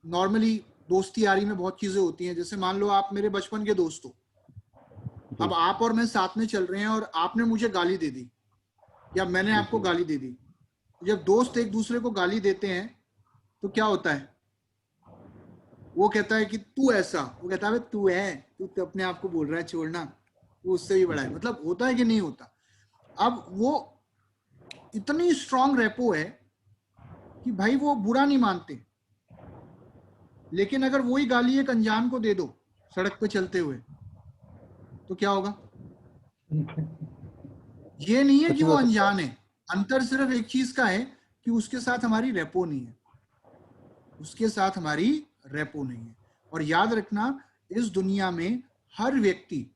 नॉर्मली दोस्ती यारी में बहुत चीजें होती हैं। जैसे मान लो आप मेरे बचपन के दोस्त हो, अब आप और मैं साथ में चल रहे हैं और आपने मुझे गाली दे दी या मैंने आपको गाली दे दी। जब दोस्त एक दूसरे को गाली देते हैं तो क्या होता है? वो कहता है कि तू ऐसा, वो कहता है तू है, तू तो अपने आप को बोल रहा है, छोड़ना, वो उससे भी बड़ा है। मतलब होता है कि नहीं होता? अब वो इतनी स्ट्रांग रेपो है कि भाई वो बुरा नहीं मानते, लेकिन अगर वही गाली एक अनजान को दे दो सड़क पे चलते हुए तो क्या होगा? ये नहीं है कि वो अनजान है, अंतर सिर्फ एक चीज का है कि उसके साथ हमारी रेपो नहीं है, उसके साथ हमारी रेपो नहीं है। और याद रखना, इस दुनिया में हर व्यक्ति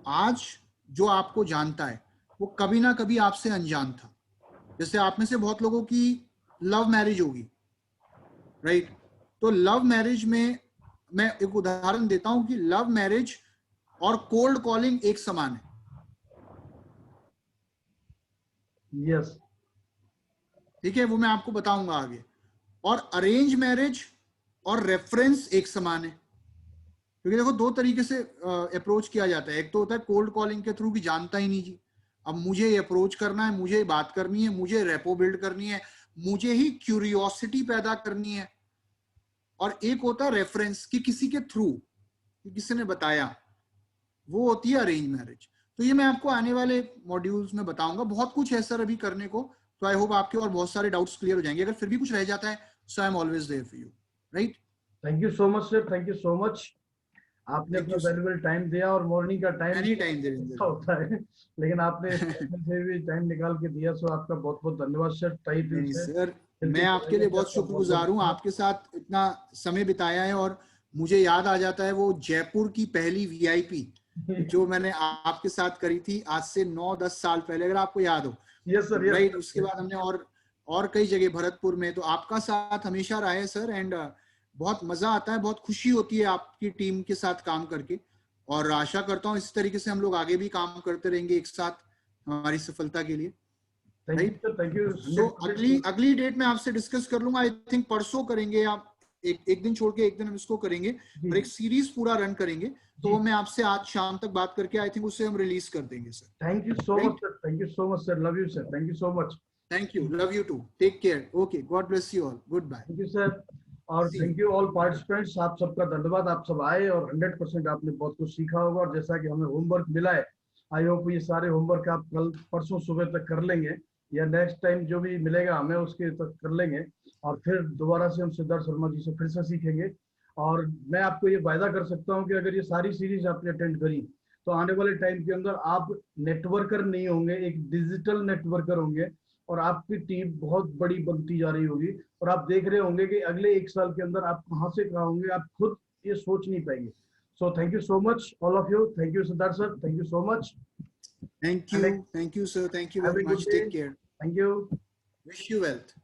आज जो आपको जानता है वो कभी ना कभी आपसे अनजान था। जैसे आप में से बहुत लोगों की लव मैरिज होगी, राइट? तो लव मैरिज में मैं एक उदाहरण देता हूं कि लव मैरिज और कोल्ड कॉलिंग एक समान है। यस, ठीक है, वो मैं आपको बताऊंगा आगे। और अरेंज मैरिज और रेफरेंस एक समान है, क्योंकि देखो दो तरीके से अप्रोच किया जाता है। एक तो होता है कोल्ड कॉलिंग के थ्रू कि जानता ही नहीं जी, अब मुझे ये अप्रोच करना है, मुझे बात करनी है, मुझे रेपो बिल्ड करनी है, मुझे ही क्यूरियोसिटी पैदा करनी है। और एक होता है रेफरेंस कि किसी के थ्रू, किसी ने बताया, वो होती है अरेंज मैरिज। तो ये मैं आपको आने वाले मॉड्यूल्स में बताऊंगा। बहुत कुछ है सर अभी करने को, तो आई होप आपके और बहुत सारे डाउट्स क्लियर हो जाएंगे। अगर फिर भी कुछ रह जाता है, so I am always there for you, right? Thank you so much sir, thank you so much. आपने Thank अपना you, sir. वैल्यूबल टाइम दिया और मॉर्निंग का टाइम एनी टाइम देवेंद्र। होता है, लेकिन आपने इसमें से भी टाइम निकाल के दिया, सो आपका बहुत बहुत धन्यवाद सर। टाइट दिल नहीं से सर, दिल की मैं आपके लिए गहराइयों से बहुत आपका शुक्रगुजार हूँ, धन्यवाद। आपके साथ इतना समय बिताया है। और मुझे याद आ जाता है वो जयपुर की पहली वीआईपी जो मैंने आपके साथ करी थी आज से 9-10 साल पहले, अगर आपको याद हो। यस सर, यस राइट, उसके बाद हमने और कई जगह, भरतपुर में, तो आपका साथ हमेशा रहा है सर। एंड बहुत मजा आता है, बहुत खुशी होती है आपकी टीम के साथ काम करके। और आशा करता हूँ इस तरीके से हम लोग आगे भी काम करते रहेंगे एक साथ हमारी सफलता के लिए। Thank you sir, thank you. तो अगली डेट में आपसे डिस्कस कर लूंगा। आई थिंक परसों करेंगे, आप एक दिन छोड़ के एक दिन हम इसको करेंगे और एक सीरीज पूरा रन करेंगे। तो वो मैं आपसे आज शाम तक बात करके आई थिंक उसे हम रिलीज कर देंगे sir. Thank you so much sir, thank you so much sir, love you sir, thank you so much. Thank you, love you too, take care, okay, God bless you all, goodbye. Thank you sir, और thank you all participants, आप सबका धन्यवाद, आप सब आए और 100% आपने बहुत कुछ सीखा होगा। और जैसा कि हमें होमवर्क मिला है, आई होप ये सारे होमवर्क आप कल परसों सुबह तक कर लेंगे, या नेक्स्ट टाइम जो भी मिलेगा हमें उसके तक कर लेंगे। और फिर दोबारा से हम सिद्धार्थ शर्मा जी से फिर से सीखेंगे। और मैं आपको ये वायदा कर सकता हूँ कि अगर ये सारी सीरीज आपने अटेंड करी तो आने वाले टाइम के अंदर आप नेटवर्कर नहीं होंगे, एक डिजिटल नेटवर्कर होंगे, और आपकी टीम बहुत बड़ी बनती जा रही होगी। और आप देख रहे होंगे कि अगले 1 साल के अंदर आप कहाँ से कहाँ होंगे, आप खुद ये सोच नहीं पाएंगे। So thank you so much all of you, thank you Siddharth sir, thank you so much. Thank you sir, thank you very much, take care, thank you, wish you wealth.